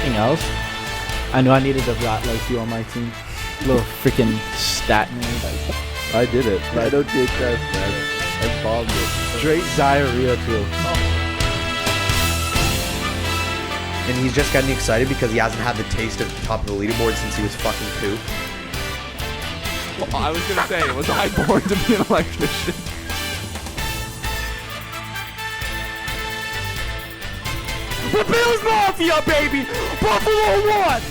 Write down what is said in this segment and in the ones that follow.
anything else, I knew I needed a rat like you on my team. Little freaking stat nerd. I did it. I don't take that, man. I bombed it. Straight diarrhea too. And he's just getting excited because he hasn't had the taste of the top of the leaderboard since he was fucking 2. Well, I was gonna say, was I born to be an electrician? The Bills Mafia, baby! Buffalo 1!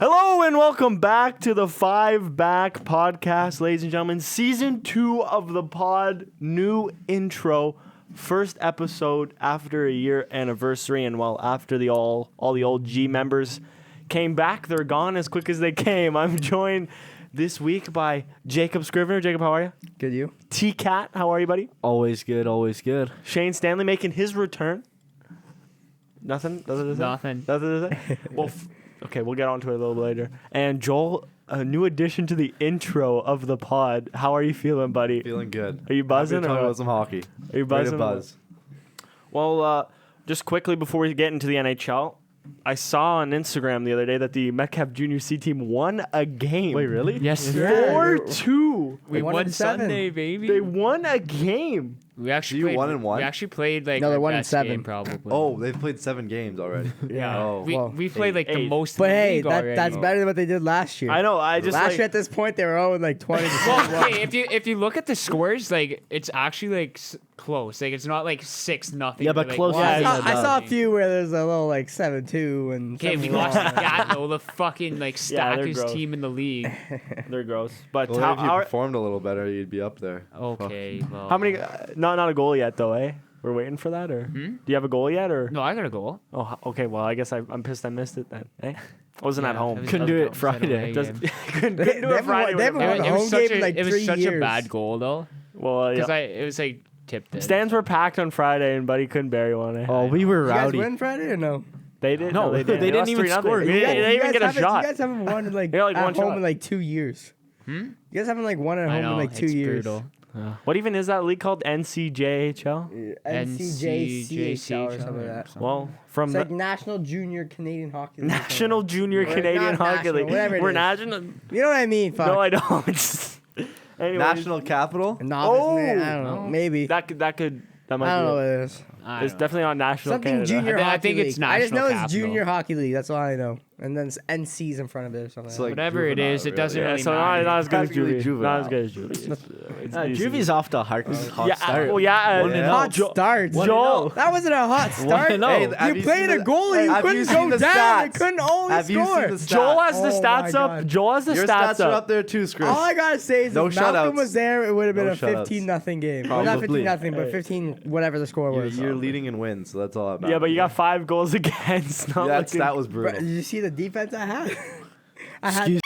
Hello and welcome back to the Five Back Podcast, ladies and gentlemen. Season 2 of the pod, new intro, first episode after a year anniversary, and well, after all the old G members came back, they're gone as quick as they came. I'm joined this week by Jacob Scrivener. Jacob, how are you? Good, you? T-Cat, how are you, buddy? Always good, always good. Shane Stanley making his return. Nothing? Nothing. Nothing to say? Well, okay, we'll get on to it a little later. And Joel, a new addition to the intro of the pod. How are you feeling, buddy? Feeling good. Are you buzzing? Talking about some hockey. Are you buzzing? Buzz. Well, just quickly before we get into the NHL, I saw on Instagram the other day that the Metcalf Junior C team won a game. Wait, really? Yes, Yeah. 4-2. We won Sunday, baby. They won a game. We actually You played, 1-1? We actually played like No, they're our 1-7. best game probably. Oh, they've played 7 games already. Yeah. Oh. we played like the Eight. most. But in the hey, league already. that's better than what they did last year. I know. I just Last like, year at this point they were 0 like 20 to Well, hey, if you look at the scores, like it's actually like close. Like it's not like 6-0. Yeah, but like, close. one. Yeah, I saw a few where there's a little like 7-2 and Okay, if you 7-1. watch the Gatineau, the fucking like Yeah, they're stackest gross. team in the league. they're gross. But Well, if you how performed a little better, you'd be up there. Okay, well. many? Not a goal yet though, eh? We're waiting for that, or do you have a goal yet, or? No, I got a goal. Oh, okay. Well, I guess I'm pissed I missed it then. Eh? I wasn't at Yeah, home. it was- Couldn't do it Friday. Just They couldn't do it haven't Friday. won- they haven't whenever- won a home game in, like, it was 3 such a years. bad goal though, Well, because yeah. it was like tipped in. Stands were packed on Friday, and Buddy couldn't bury one. Eh? Oh, we were You guys rady. win Friday or no? They did. No, they they didn't. didn't lost even 3-0. score. They You didn't You even guys get a haven't- shot. You guys haven't won like They got, like, at one home shot. in like 2 years. You guys haven't like won at I home know, in like 2 it's years. brutal. What even is that league called? NCJHL? NCJCHL or something like that. Well, from It's the like National Junior Canadian Hockey League. National Junior Or Canadian not Hockey national, League. whatever it We're is. national. You know what I mean? Fuck. No, I don't. Anyways, National capital? Novice, Oh! man, I don't know. Maybe. that might I don't know what be it is. I It's don't know. definitely on national Something Canada. junior I hockey think league. it's I just know national it's capital. junior hockey league. That's all I know. And then it's NC's in front of it or something. It's like like Whatever it is, it juvenile, doesn't Yeah, really so matter. not as good as Technically Juvie. Not juvenile. as good as Juvie. It's decent. Juvie's off to a hot Yeah, start. well, yeah. One and hot Jo- start. Joel, That wasn't a hot start. and oh. Hey, You have you played seen a the- goalie. You have you couldn't seen go the down. You stats? couldn't always Have you score. seen the stats? Joel has the Oh stats my up. God. Joel has the Your stats stats are up. up there too, Chris. All I gotta say is No if Malcolm shutouts. was there, it would have been No a shutouts. 15-0 game. Well, not Probably. 15-0, but 15 whatever the score was. You're leading in wins, so that's all that matters. Yeah, but you got 5 goals against. Not that looking- stat was Bro, brutal. did you see the defense I had? I had. Excuse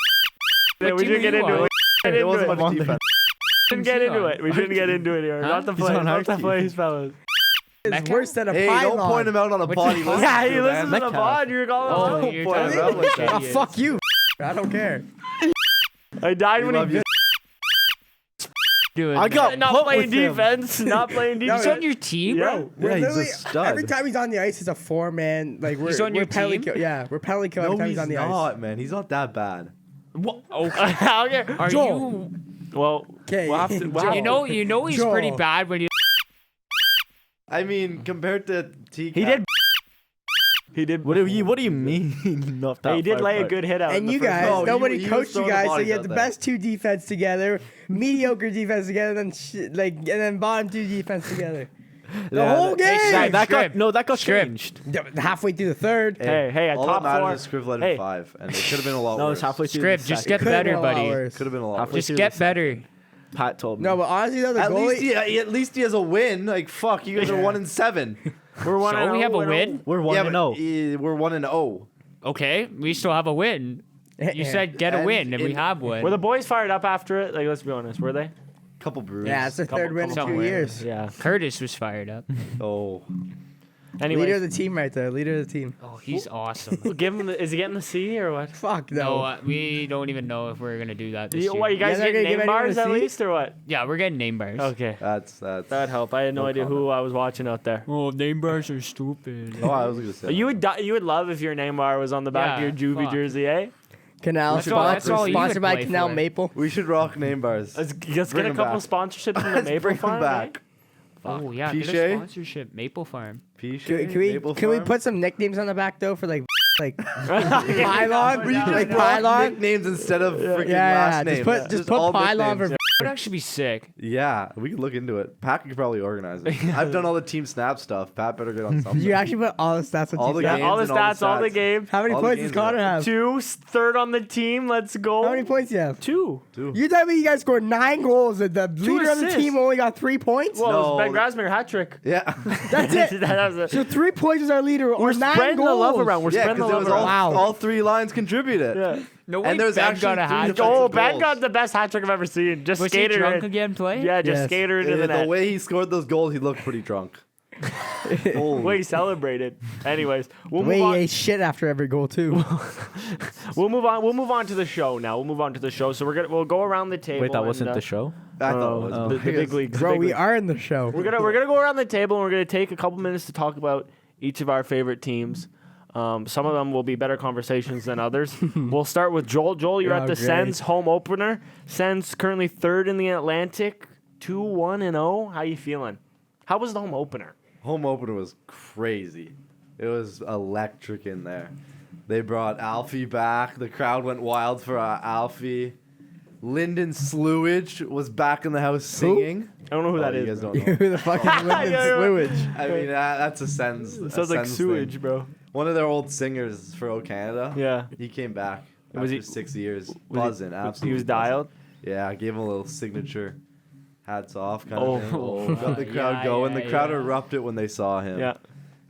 Yeah, we What team should are get you into on? it. There wasn't We much defense. shouldn't get into it. We shouldn't get into it here. Huh? Not the He's plays. on our Not the team. plays, fellas. It's worse than a Hey, pylon. don't point him out on a What's pod. he- He listens Yeah, to, he man. listens to the Metcalf. pod. You're calling Oh, him. you're point talking it out about like that. Oh, idiots. fuck you. I don't care. I died We when love he you. Doing I got not put playing with him. defense. Not playing He's defense. on your team, Yeah. bro. We're Yeah, he's a literally- stud. Every time he's on the ice, it's a 4-man. Like we're He's on we're your penalty team? kill. Yeah, we're penalty kill No, every time he's he's on the not, ice. man. He's not that bad. What? Okay. Okay. Are Joel. Well, Okay. we'll have to. Joel. Wow. you know he's pretty Joel. bad when you. I mean, compared to T. He did. He did. What do you mean? Not that He did far lay a apart? good hit out. in And the you first guys, half. No, nobody he was coached you throwing guys, so bodies you had out the there. best 2 defense together, mediocre defense together, then and then bottom 2 defense together. The Yeah, whole game. That Script. got Script. changed. Halfway through the third. Hey, a all top that four. matters is Scriv led Hey. in 5, and it could have been a lot No, worse. it's halfway through. Script, the just second. get better, Could've been a lot buddy. worse. Could have been a lot Halfway worse. Just get better. Pat told me. No, but honestly though, the At goalie. least he has a win. Like fuck, you guys are 1-7. We're one. So we have a win. we're 1 yeah, and but 0. we're 1-0. Okay, we still have a win. You said get a And win, and we in- have one. Were the boys fired up after it? Like, let's be honest. Were they? Couple brews. Yeah, it's the third win in couple 2 wins. years. Yeah. Curtis was fired up. Oh, Anyway, Leader of the team right there. Leader of the team. Oh, he's awesome. give him. Is he getting the C or what? Fuck No, no. we don't even know if we're gonna do that this year. What, you guys Yeah, they're getting gonna give name anyone bars a at C? least or what? Yeah, we're getting name bars. Okay, That's that'd help. I had no No idea who I was watching out there. Oh, name bars are stupid. Oh, I was gonna say. You would love if your name bar was on the back Yeah, of your Juvie fuck. jersey, eh? Canal That's all- that's all you sponsored could by play Canal for. Maple. We should rock name bars. Let's Bring get a 'em couple back. Maple from the Let's Maple bring Farm. them back. Oh yeah, get a Pichet? sponsorship. Maple Farm. Pichet, Can we Maple can we Farm? put some nicknames on the back though for like Right? pylon? We Like just rock pylon? nicknames instead of freaking Yeah, last just name. put just put all pylon for nicknames. Would actually be sick. Yeah, we could look into it. Pat could probably organize it. I've done all the team snap stuff. Pat better get on something. Did you actually put all the stats on All team the Yeah, games all the and all the stats, all the stats. games. How many all the points does games Connor are- have? 2, third on the team. Let's go. How many points do you have? 2. You tell me you guys scored 9 goals and the leader of the assists. team only got 3 points? Well, it was No. Ben Grasmere hat trick. Yeah. That's it. That was it. So 3 points is our leader We're on 9 spreading goals. the love around. We're Yeah, spreading the because it love was around. Wow. all 3 lines contributed. Yeah. No way. And there's Ben actually got a 3 hat. defensive Oh, Ben goals. got the best hat trick I've ever seen. Just Was he skated drunk it. again playing? Yeah, just Yes. skated into the The net. way he scored those goals, he looked pretty drunk. Holy. Way he celebrated. Anyways, we'll Wait, move on. he ate shit after every goal too. We'll move on. We'll move on to the show now. So we'll go around the table. Wait, that and, wasn't the show. I thought it was. the big leagues. Bro, the big we leagues. are in the show. We're gonna go around the table and we're gonna take a couple minutes to talk about each of our favorite teams. Some of them will be better conversations than others. We'll start with Joel. Joel, you're Oh, at the great. Sens home opener. Sens currently third in the Atlantic, 2-1-0. How you feeling? How was the home opener? Home opener was crazy. It was electric in there. They brought Alfie back. The crowd went wild for Alfie. Lyndon Slewage was back in the house singing. I don't know who that You is. guys bro. don't know. Who the fuck is Lyndon Yeah, Slewage? I mean, that's a Sens. It a sounds like Sens sewage, thing. bro. One of their old singers for O Canada. Yeah. He came back Was after he- 6 years. Was Buzzing, he, absolutely. He was dialed. Yeah, I gave him a little signature. Hats off kind Oh. of thing. Got the crowd Yeah, going. yeah, The crowd yeah. erupted when they saw him. Yeah.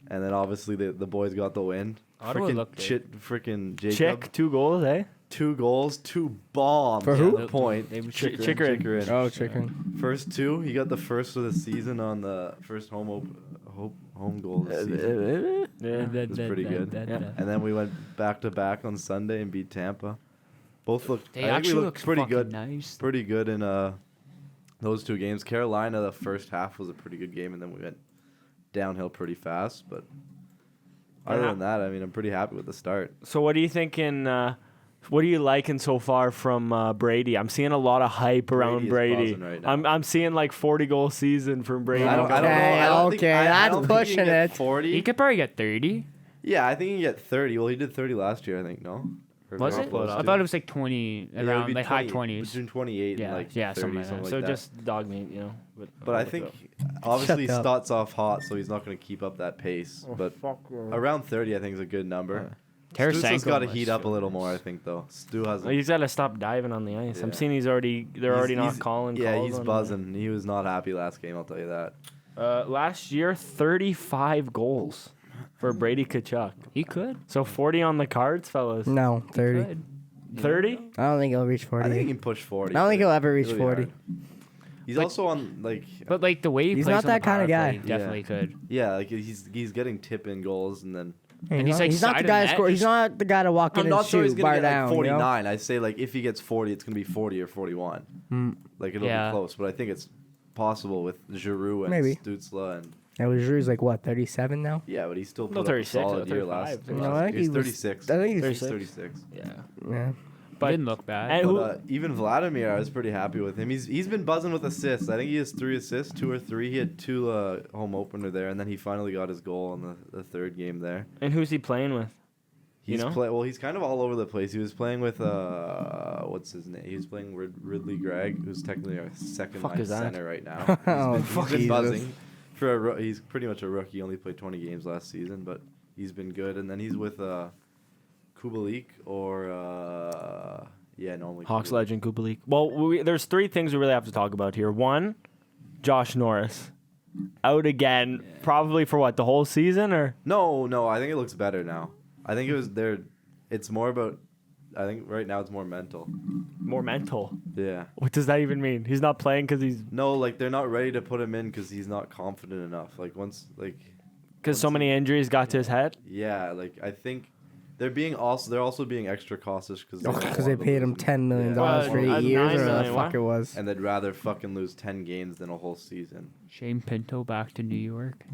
And then obviously the boys got the win. Ottawa looked good. Freaking Jacob. Chick, 2 goals, eh? 2 goals, 2 bombs. For who? at the point. They were Chikrin. Oh, chicken. First 2. He got the first of the season on the first home goal of the season. Yeah. It was pretty good. And then we went back to back on Sunday and beat Tampa. Both looked. They I think actually we look looked pretty good. Nice. Pretty good in those 2 games. Carolina, the first half was a pretty good game, and then we went downhill pretty fast. But other than that, I mean, I'm pretty happy with the start. So what are you thinking? What are you liking so far from Brady? I'm seeing a lot of hype around Brady is Brady. buzzing right now. I'm seeing like 40-goal season from Brady. I don't know. Okay, I don't think- okay, I that's don't think he pushing can get it. 40. He could probably get 30. Yeah, I think he can get 30. Well, he did 30 last year, I think. No. Or Was very it? close I to. thought it was like 20, Yeah, it would around be like high 20 20s. Between 28 Yeah, and like yeah, 30, something like something that. So like that. just dog meat, you know. But I think obviously Shut up. starts off hot, so he's not going to keep up that pace. But around 30, I think is a good number. Stu's Tarasenko got to was heat up a really little more, I think, though. Stu hasn't. he's got to stop diving on the ice. I'm Yeah. seeing they're already not calling. Yeah, calls he's on him. buzzing. He was not happy last game, I'll tell you that. Last year, 35 goals for Brady Tkachuk. He could. So 40 on the cards, fellas. No, 30. Could. 30? I don't think he'll reach 40. I think he can push 40. I don't think he'll ever reach It'll be 40. hard. He's Like- also on, like, But like the way he He's plays not on that the power kinda play, guy. he definitely could. yeah, like he's getting tip-in goals, and then... And he's, like, he's not side the of guy to net, score. He's just- not the guy to walk in I'm and not sure he's shoot going bar to get down. like 49. You know? I say, like, if he gets 40, it's going to be 40 or 41. Like, it'll Yeah. be close. But I think it's possible with Giroux and Maybe. Stutzla and... Yeah, well, Drew's like what, 37 now? Yeah, but he still No, put up a 36, solid year 35. last. No, I think He's he was- 36. I think he's 36. 36. Yeah. Yeah. But didn't look bad. And who, But even Vladimir, I was pretty happy with him. He's been buzzing with assists. I think he has 3 assists, 2 or 3. He had 2 home opener there, and then he finally got his goal in the third game there. and who's he playing with? You He's know? well, he's kind of all over the place. He was playing with what's his name? He was playing with Ridley Gregg, who's technically our second Fuck line is that? center right now. Oh, He's been Jesus. buzzing. He's pretty much a rookie. He only played 20 games last season, but he's been good. And then he's with Kubalik or normally Hawks Kubalik. legend Kubalik. Well, there's 3 things we really have to talk about here. One, Josh Norris. Out again, probably for what, the whole season? Or No, I think it looks better now. I think it was there. It's more about. I think right now it's more mental. more mental? Yeah. What does that even mean? He's not playing because he's... No, like they're not ready to put him in because he's not confident enough. Like once, like Because so many injuries got to his head. Yeah, like I think they're also being extra cautious because They paid him $10 million Well, for 8 years, or $9 the fuck it was. and they'd rather fucking lose 10 games than a whole season. Shane Pinto back to New York.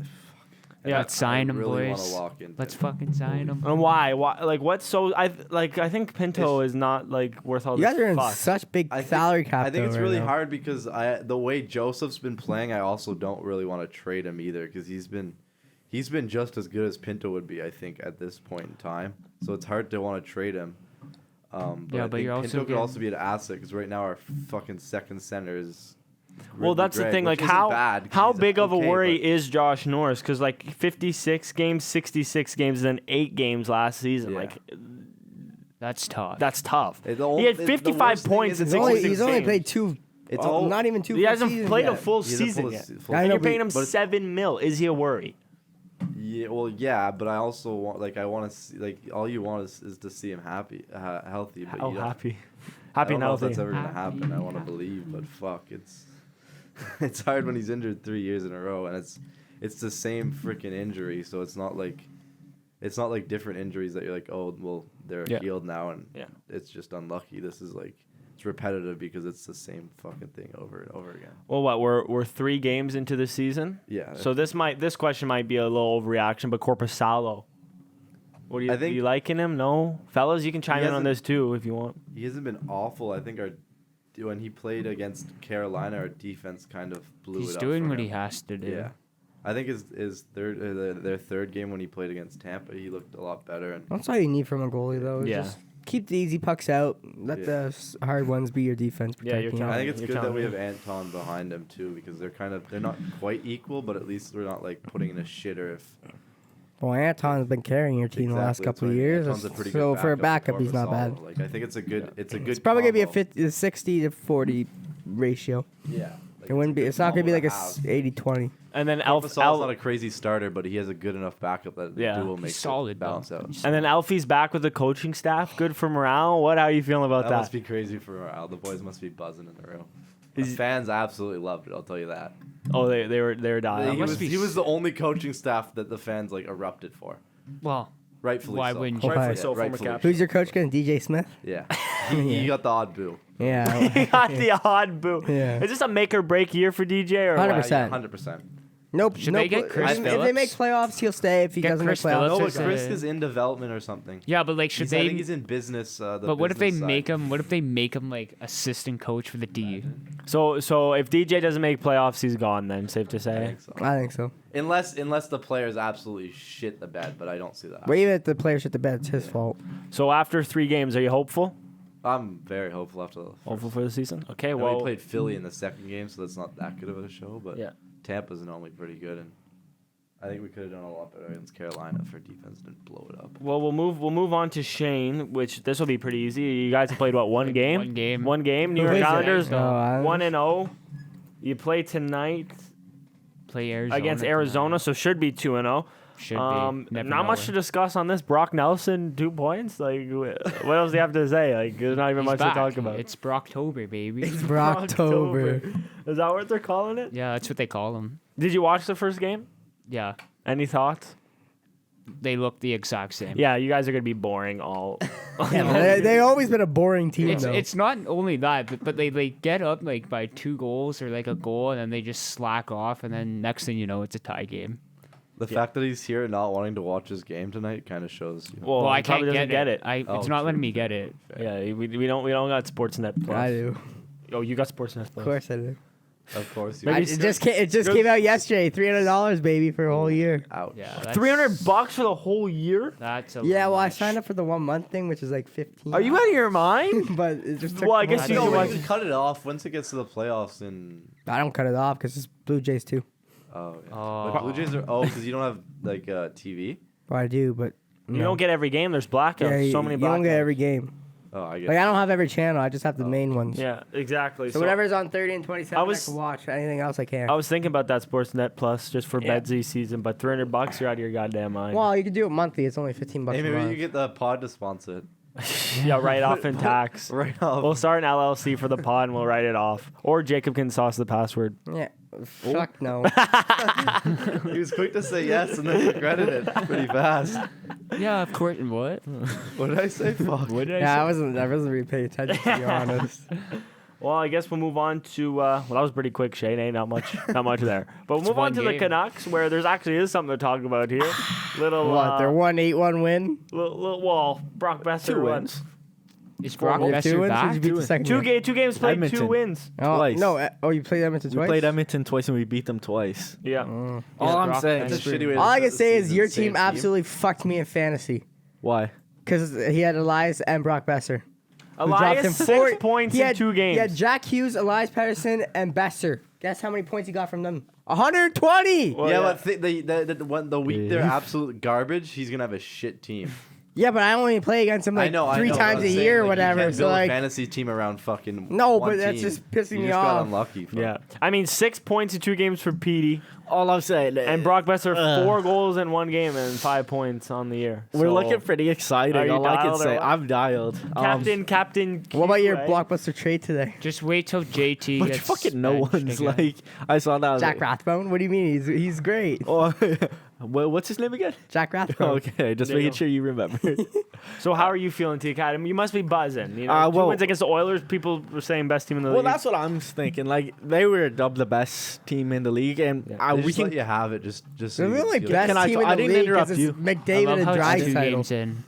Yeah, Let's sign him, really boys. wanna lock in Let's Pinto. fucking sign him. And why? Why? Like, what's so? I think Pinto is not like worth all You this guys are in fuss. such big I think- salary cap. I think it's though, really right now. hard because the way Joseph's been playing, I also don't really want to trade him either because he's been just as good as Pinto would be, I think, at this point in time. So it's hard to want to trade him. Yeah, I but think you're also Pinto could getting- also be an asset because right now our fucking second center is. Well, Ridley that's the Gregg, thing. which Like, isn't bad 'cause how he's big of a okay, worry but- is Josh Norris? Because like 56 games, 66 games, and then 8 games last season. Yeah. Like, That's tough. that's tough. The He only- had the 55 worst thing points is in it's 66 He's only games. played 2. It's Oh, all- not even 2. He full hasn't seasons played a yet. full He hasn't season pulled a yet. full I And know, you're paying him but- $7 million. Is he a worry? Yeah, well, yeah, but I also want I want to see all you want is to see him happy, healthy. But Oh, you don't- happy. I Happy don't know now. if that's ever gonna Happy, happen. I want to happy. believe, but fuck, it's it's hard when he's injured 3 years in a row, and it's the same freaking injury. So it's not like different injuries that you're like, oh, well, they're Yeah. healed now, and Yeah. it's just unlucky. This is like it's repetitive because it's the same fucking thing over and over again. Well, what? We're 3 games into the season. Yeah. So this question might be a little overreaction, but Corpusalo. What do you I think- you liking him? No, fellas, you can chime in on hasn't- this too if you want. He hasn't been awful. I think when he played against Carolina, our defense kind of blew He's it up. doing for what him. he has to do. Yeah. I think his third their third game when he played against Tampa, he looked a lot better. And That's all you need from a goalie, though. is Yeah. Just keep the easy pucks out. Let Yeah. the hard ones be your defense. Yeah, you're protecting telling it. I think it's You're good that telling we me. have Anton behind him too because they're not quite equal, but at least we're not like putting in a shitter if. Well, Anton's been carrying your team the last Exactly, that's couple of why years. Anton's a pretty So good for a backup backup, he's not bad. Corpusalo. Like I think it's a good It's probably gonna be combo. a 60 to 40 ratio. Yeah. Like, It wouldn't be. It's not gonna be like a half. 80-20. And then Corpusalo's not a crazy starter, but he has a good enough backup that the Yeah. duo He's makes solid, it balance though. out. and then Alfie's back with the coaching staff. Good for morale. What? How are you feeling about That that? must be crazy for morale. The boys must be buzzing in the room. The Is- fans absolutely loved it. I'll tell you that. Oh, they were dying. He was the only coaching staff that the fans like erupted for. Well, Rightfully Why so. wouldn't you? Rightfully Yeah, so, former rightfully. captain. Who's your coach again? DJ Smith. Yeah. He got the odd boo. Yeah. He got the odd boo. Yeah. Is this a make or break year for DJ or 100%. 100%. Nope. Should nope. they get Chris if they make Phillips? playoffs, he'll stay. If he Get doesn't Chris make playoffs, No, Phillips but is Chris a- is in development or something. yeah, but like, should I think they? he's in business. But what if they business make side. him? What if they make him like assistant coach for the D? So if DJ doesn't make playoffs, he's gone. Then safe to I say. think so. I think so. Unless the players absolutely shit the bed, but I don't see that. But even if the player shit the bed, it's his fault. So after 3 games, are you hopeful? I'm very hopeful after the first. Hopeful for the season. Okay. And Well, we played Philly in the second game, so that's not that good of a show. But Yeah. Tampa's normally pretty good, and I think we could have done a lot better against Carolina if our defense didn't blow it up. Well, we'll move on to Shane, which this will be pretty easy. You guys have played what, one game? One game. One game. New Who York is it? Islanders, Oh, Islanders. 1-0. You play tonight Play Arizona against tonight. Arizona, so should be 2-0. Should be. Never Not know much when. to discuss on this. Brock Nelson, 2 points. Like, what else do you have to say? Like, there's not even He's much back. to talk about. It's Brocktober, baby. Brocktober. Is that what they're calling it? Yeah, that's what they call him. Did you watch the first game? Yeah, Any thoughts? they look the exact same. Yeah, you guys are gonna be boring all. Yeah, they always been a boring team It's though. it's not only that, but they get up like by 2 goals or like a goal, and then they just slack off, and then next thing you know, it's a tie game. The fact that he's here not wanting to watch his game tonight kind of shows. You know, Well, Well, he I can't probably doesn't get get it. it. It's Oh, not true. letting me get it. Yeah, we don't got Sportsnet Plus. I do. Oh, you got Sportsnet Of Plus. course I do. of course, Maybe you're It just came out yesterday. $300, baby, for a whole year. out. Yeah, that's, $300 for the whole year? That's a Yeah, well, I much. signed up for the 1 month thing, which is like 15. Are you out of your mind? But it just took. Well, I the guess whole you thing. can watch- You cut it off once it gets to the playoffs and. I don't cut it off because it's Blue Jays too. Oh, yeah. Oh. But Blue Jays are because you don't have like TV. Well, I do, but You don't get every game. There's blackouts. Yeah, So many you blackouts. don't get every game. Oh, I get. Like I don't have every channel. I just have the main ones. Yeah, exactly. So whatever's on 30 and 27, I was- can watch. Anything else, I can't. I was thinking about that Sportsnet Plus just for Yeah. Bedsy season, but $300, you're out of your goddamn mind. Well, you can do it monthly. It's only $15 Hey, a maybe month. you get the pod to sponsor it. Yeah, write off in tax. Right off. We'll start an LLC for the pod and we'll write it off. Or Jacob can sauce the password. Yeah. Fuck no. He was quick to say yes and then regretted it pretty fast. Yeah, of course. What? What did I say? Fuck. What did I Yeah, say? I wasn't really paying attention, to be honest. Well, I guess we'll move on to. Well, that was pretty quick, Shane. Ain't not much there. But we'll move on one to the game. Canucks, where there's actually is something to talk about here. Little. What? Their 1-8-1 win. Well, Brock Besser 2 won. wins. Is Brock You have Besser 2 wins. Or back? did you beat the second game? Two games played, 2 Edmonton. wins. Oh, Twice. no. Oh, you played Edmonton We twice. played Edmonton twice and we beat them twice. Yeah. All I'm Brock saying. Besser. That's a shitty way to All I start can the say is season, your same team absolutely fucked me in fantasy Why? because he had Elias and Brock Besser. who dropped Elias him 6 points he in had, 2 games. He had Jack Hughes, Elias Pettersson, and Besser. Guess how many points he got from them? 120. Well, yeah, but the week they're Yeah. absolute garbage, he's gonna have a shit team. Yeah, but I only play against him like I know, 3 I know, times I'm a saying, year or like, whatever. You can't So build a like, fantasy team around fucking No, one but that's team. just pissing You me just off. got unlucky. Fuck. Yeah. I mean, 6 points in 2 games for Petey. All I'm saying. And Brock Besser, 4 goals in 1 game and 5 points on the year. We're So, looking pretty exciting. Are you All I can dialed or say. what? I'm dialed. Captain. what about your Q, eh? blockbuster trade today? Just wait till JT But gets fucking no benched one's again. like. I saw that. I was Jack like, Rathbone? What do you mean? He's great. Oh, what's his name again? Jack Rathbone. Okay, just There you making go. sure you remember. So how are you feeling, T Cat? I mean, you must be buzzing. You know, 2 well- wins against the Oilers. People were saying best team in the Well, league. that's what I'm thinking. Like they were dubbed the best team in the league, and They we just can. let you have it. Just so They're you the can only feel best Can I- team in I the didn't league interrupt because you. it's I McDavid love and how it's 2 Draisaitl. games in.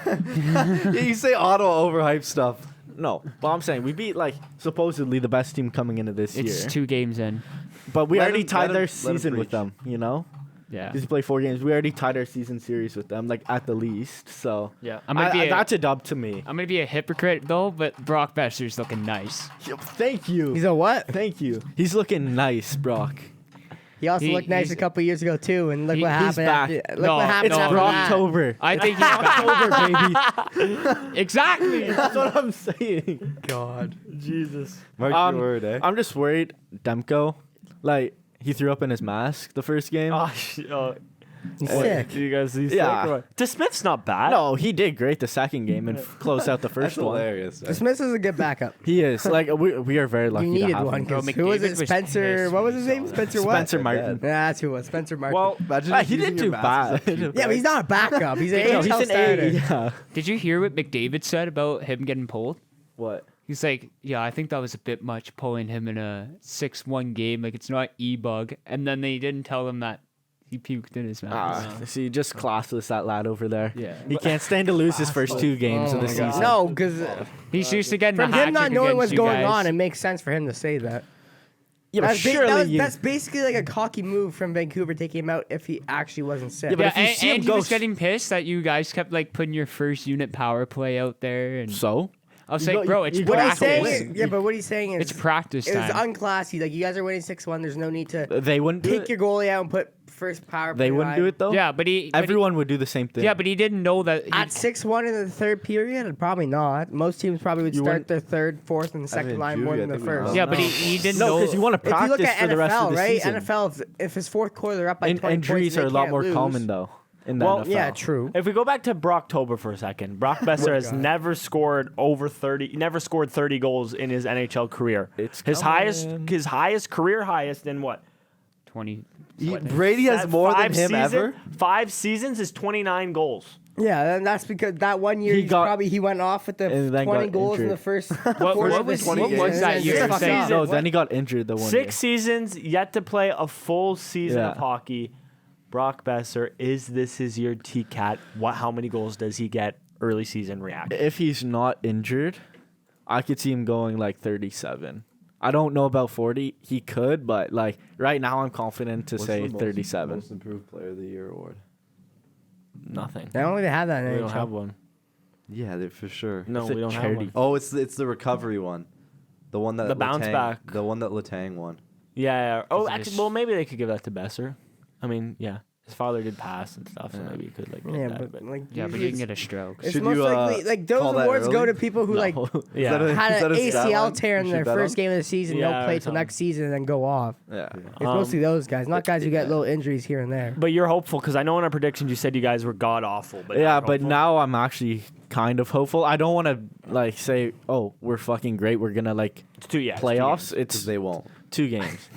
Yeah, you say Ottawa overhyped stuff. No, but I'm saying we beat like supposedly the best team coming into this It's year, 2 games in. but we Let already him- tied let their him- let him season with preach. them. You know, Yeah. because we play 4 games, we already tied our season series with them, like at the least. So yeah. that's a dub to me. I'm gonna be a hypocrite though, but Brock Besser's looking nice. Thank you. He's a what? Thank you. He's looking nice, Brock. He also looked nice he's- a couple years ago too, and look He- what he's happened. back. Look No, what happened It's after that. Brocktober. I think he's back. baby. Exactly. That's what I'm saying. God. Jesus. Mark Um, your word, eh? I'm just worried. Demko, like he threw up in his mask the first game. Oh, He's Hey. sick. do you guys see? Yeah. DeSmith's not bad. No, he did great the second game and closed out the That's first one. hilarious. Smith is a good backup. He is like we are very lucky You to needed have one. him. Bro, 'Cause who was McDavid it? was Spencer. pissed What when was he his saw name? it. Spencer what? Spencer Martin. Yeah, that's who it was. Spencer Martin. Well, Imagine he didn't do bad. yeah, but he's not a backup. He's an No, AHL he's an starter. A. Yeah. Did you hear what McDavid said about him getting pulled? What? He's like, yeah, I think that was a bit much pulling him in a 6-1 game. Like, it's not e-bug. And then they didn't tell him that he puked in his mouth. See, just classless that lad over there. Yeah. He can't stand to lose his first 2 games of the season. No, because He's used to getting from a hat him not trick knowing against what's you going guys. on, it makes sense for him to say that. Yeah, but surely That's basically like a cocky move from Vancouver taking him out if he actually wasn't sick. Yeah, but Yeah, if you see him and he go was getting pissed that you guys kept like putting your first unit power play out there, and So? I was You like, go- bro, it's you what he's practice. saying win. is, yeah, but what he's saying is It's practice it was time. unclassy. Like you guys are winning 6-1. There's no need to They wouldn't do pick it. your goalie out and put first power play. They wouldn't line. do it though. Yeah, but he Everyone would do the same thing. Yeah, but he didn't know that. At 6-1 in the third period, probably not. Most teams probably would You start wouldn't- their third, fourth, and second mean, line more Juvie, than I the think we first. both yeah, but he didn't no, know. because you want to If you practice look at for the rest NFL, of the right? season. NFL, if his fourth quarter they're up by 20 Injuries points, are a they lot can't more lose. common though in the Well, NFL. Yeah, true. If we go back to Brocktober for a second, Brock Besser has never scored over 30. Never scored 30 goals in his NHL career. It's his coming. highest career highest in what? 20. Brady has more than him ever. 5 seasons is 29 goals. Yeah, and that's because that one year he went off with the and then 20 got goals in injured. the first. What quarter of was- the what season, was and that then year? just fucked Six up. No, then he got injured the one 6 seasons yet to play a full season Yeah. of hockey. Brock Besser, is this his year? T-Cat. How many goals does he get early season react? If he's not injured, I could see him going like 37. I don't know about 40. He could, but like right now, I'm confident to say 37. Most improved player of the year award. Nothing. They don't even have that in We don't NHL. have one. Yeah, for sure. No, It's a we don't have charity. one. Oh, it's the recovery one, the one that The bounce Letang- back. the one that Letang won. Yeah. Oh, Because actually, his- well, maybe they could give that to Besser. I mean, yeah, his father did pass and stuff, so maybe you could like. Get Yeah, that, but like Yeah, but usually you can get a stroke. it's Should most you, likely like those call that awards go early? to people who like yeah. had an Is that a stat ACL line tear in we their should bet first on? game of the season, Yeah, don't or play till something. next season, and then go off. Yeah. It's mostly those guys, not guys who get little injuries here and there. But you're hopeful because I know in our predictions you said you guys were god awful. But Yeah, now but hopeful. now I'm actually kind of hopeful. I don't want to like say, "Oh, we're fucking great. We're gonna like it's 2 playoffs." Because It's they won't. 2 games.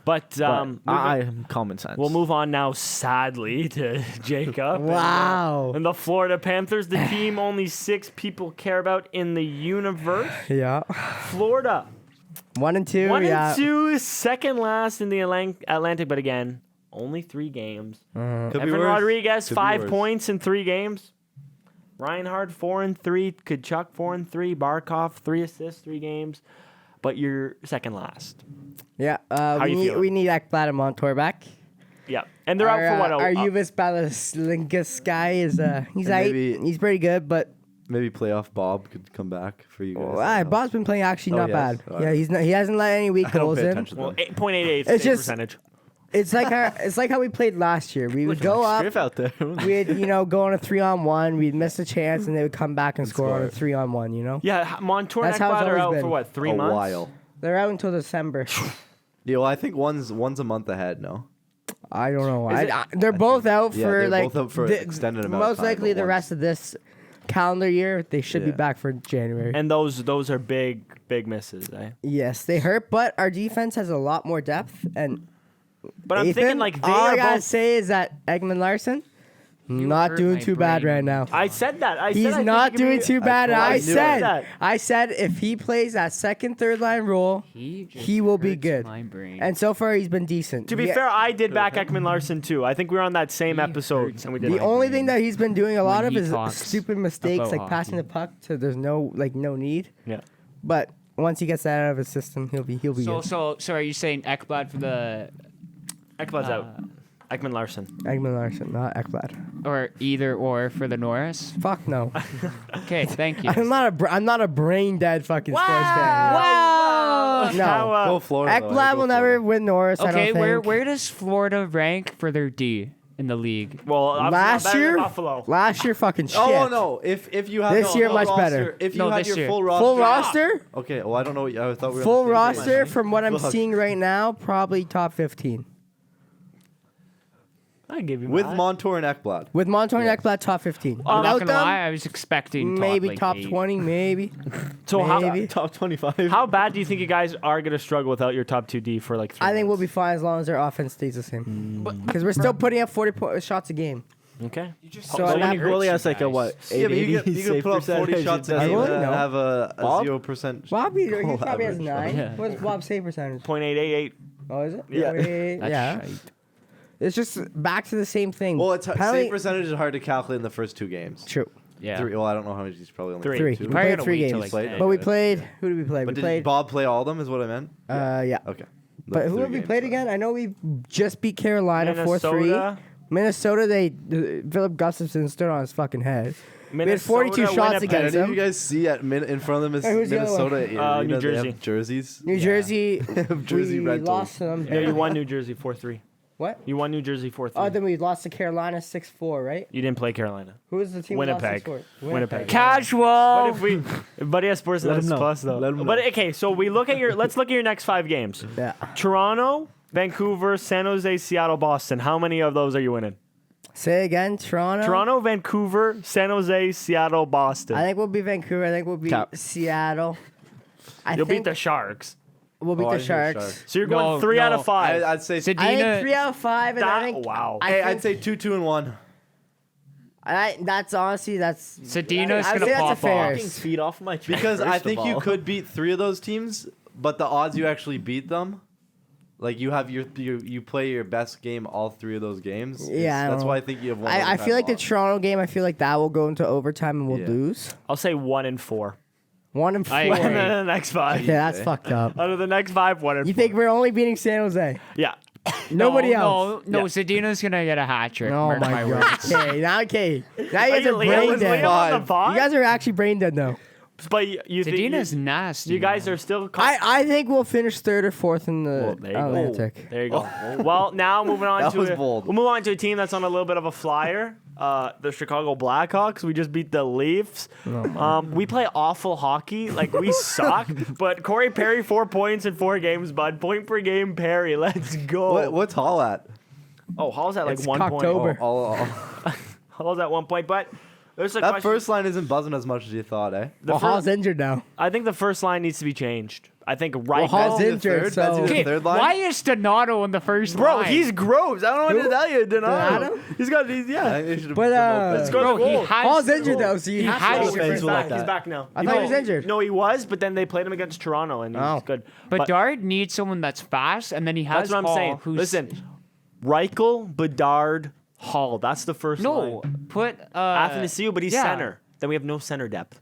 But I'm common sense. we'll move on now, sadly, to Jacob. Wow. And the Florida Panthers, the team only 6 people care about in the universe. Yeah. Florida, 1 and 2. 1 yeah. and 2, second last in the Atlantic, but again, only 3 games. Could be Evan worse. Rodriguez, Could be 5 worse. points in 3 games. Reinhardt, 4 and 3. Kachuk, 4 and 3. Barkov, 3 assists, 3 games. But you're second last. Yeah. you feeling? We need Ekblad and Montour back. Yeah, and they're out for what? Our Uvis Balaslinkas guy is he's maybe- he's pretty good, but Maybe playoff Bob could come back for you guys. Bob's been playing actually Oh, not yes? bad. All Yeah, right. he hasn't let any weak I don't goals pay in. attention. Well, 8.88 It's save just- percentage. It's like how we played last year. We would go up. Griff out there. We'd go on a 3-on-1. We'd miss a chance, and they would come back and score on a 3-on-1. You know, Yeah, Montour and That's how it's Ekblad are always out been. for what? 3 A months. while. they're out until December. Yeah, well, I think one's a month ahead. No. I don't know. Is it- They're both out yeah, for they're like both out for an extended amount of most time, likely but the once. rest of this calendar year. They should be Yeah. back for January. And those are big misses, eh? Yes, they hurt, but our defense has a lot more depth. And But I'm Ethan, thinking like they all I are gotta both. say is that Eggman Larson not hurt doing my too bad brain. right now. I said that. I He's said I think not he could doing be- too bad. I I knew said, it. I said if he plays that second, third line role, he will be good. My brain. And so far, he's been decent. To be fair, I did back Ekman Larson too. I think we were on that same He episode, hurts and we my did. the only thing that he's been doing a lot When of he is talks stupid mistakes, about like passing the hockey. puck to there's no need. Yeah. But once he gets that out of his system, he'll be good. So are you saying Ekblad for the Ekblad's out. Ekman Larson. Eggman Larson, not Ekblad. or either or for the Norris? Fuck no. Okay, thank you. I'm not a brain dead fucking sports fan. Wow. No. How, Go Florida. though. Ekblad Go will never Florida. win Norris. I Okay, don't think. where does Florida rank for their D in the league? well, I'm Last better than year, Buffalo. last year fucking shit. Oh no! If you have This no, year no much roster, better. If you No, had this your year. full roster, Full roster, Okay, well I don't know. What I thought we were on full the same roster. page. From what I'm Fuck. seeing right now, probably top 15. I give you with that. Montour and Ekblad. With Montour and Ekblad, top 15. I'm not Without gonna them, lie, I was expecting maybe like top 8. 20, maybe. So maybe. Top 25. how bad do you think you guys are gonna struggle without your top 2D for like 3 I think we'll months? be fine as long as their offense stays the same. Because we're still putting up 40 shots a game. Okay. So So I'm when not- your goalie has like a what? Yeah, but you 880 can save put up 40 percentage, shots it a doesn't game really and know. have a Bob? 0%. Bobby, he goal probably has average. 9. Yeah. What's Bob's save percentage? 0.888. Oh, is it? Yeah. That's yeah. shite. It's just back to the same thing. Well, it's Penalty- save percentage is hard to calculate in the first 2 games. True. Yeah. 3. Well, I don't know how many. He's probably only Three. Three. Two. We Probably played gotta 3 wait till, games. like, Played? But we Okay. played. Who did we play? But We played. did Bob play all of them? Is what I meant. Yeah. Okay. But who Three have we games, played so. again? I know we just beat Carolina 4-3. Minnesota. Minnesota, Philip Gustafson stood on his fucking head. We had Minnesota, 42 shots Winnipeg. against Did them. you guys see in front of them is Hey, who's the other one? Minnesota? New They have Jersey. jerseys. New Jersey, Jersey we Rentals. lost to them. Yeah, you won New Jersey 4-3. What? You won New Jersey 4-3. Oh, then we lost to Carolina 6-4, right? You didn't play Carolina. Who was the team we lost Winnipeg. 6-4? Winnipeg. Casual. But if we, Buddy has Sports Let Net him know. Plus though. Let him But know. okay, so we look at let's look at your next 5 games. Yeah. Toronto, Vancouver, San Jose, Seattle, Boston. How many of those are you winning? Say again, Toronto. Toronto, Vancouver, San Jose, Seattle, Boston. I think we'll beat Vancouver. I think we'll beat Cap. Seattle. You'll beat the Sharks. We'll beat Oh, I the hear Sharks. Sharks. So you're going No, 3 out no. of 5. I'd say. I think Sedina. 3 out of 5, and That- I think wow. I Hey, think- I'd say 2-2-1. that's honestly that's. Sedina's I would gonna say that's a pop fair. off. feet off my chest. Because I first of think you all. could beat 3 of those teams, but the odds you actually beat them, like you have you play your best game all 3 of those games. Yeah, I that's don't why I know. think you have one. I feel like the Toronto game. I feel like that will go into overtime and we'll Yeah. lose. I'll say 1 and 4. 1 and 4. I And agree. then the next 5. Yeah, that's fucked up. Out of the next 5, 1 and You 4. think we're only beating San Jose? Yeah. Nobody else. No, Yeah. Sedina's gonna get a hat trick. Oh mark my god. words. Okay, now you Are guys you are brain Liam dead. on the pod? You guys are actually brain dead though. But you think Sedina's nasty. you guys man. are still. I think we'll finish 3rd or 4th in Well, the there you go. Atlantic. There you go. Well, now moving on That to was bold. we'll move on to a team that's on a little bit of a flyer. The Chicago Blackhawks. We just beat the Leafs. We play awful hockey. Like we suck. But Corey Perry 4 points in 4 games. Bud, point per game. Perry, let's go. What's Hall at? Oh, Hall's at like It's 1 Cocktober. point. All, Hall's at 1 point. But there's a that question. first line isn't buzzing as much as you thought, eh? The Well, fir- Hall's injured now. I think the first line needs to be changed. I think Well, Hall's Betsy the injured, third? so Betsy the Okay, third line? why is Donato in the first Bro, line? he's gross. I don't know what Who? to tell you, Donato. Donato? He's got these. I Yeah. think they should have But, Let's go Bro, to the he goal. has Hall's to injured go. though, so you He have has to. to go He's for back. that. He's back now. I thought he was injured. No, he was, but then they played him against Toronto, and he's Oh. good. But Dard needs someone that's fast, and then he has that's what I'm Hall, saying. who's Listen, Reichel, Bedard, Hall. That's the first no line. put Athanasiou, but he's yeah. center. Then we have no center depth.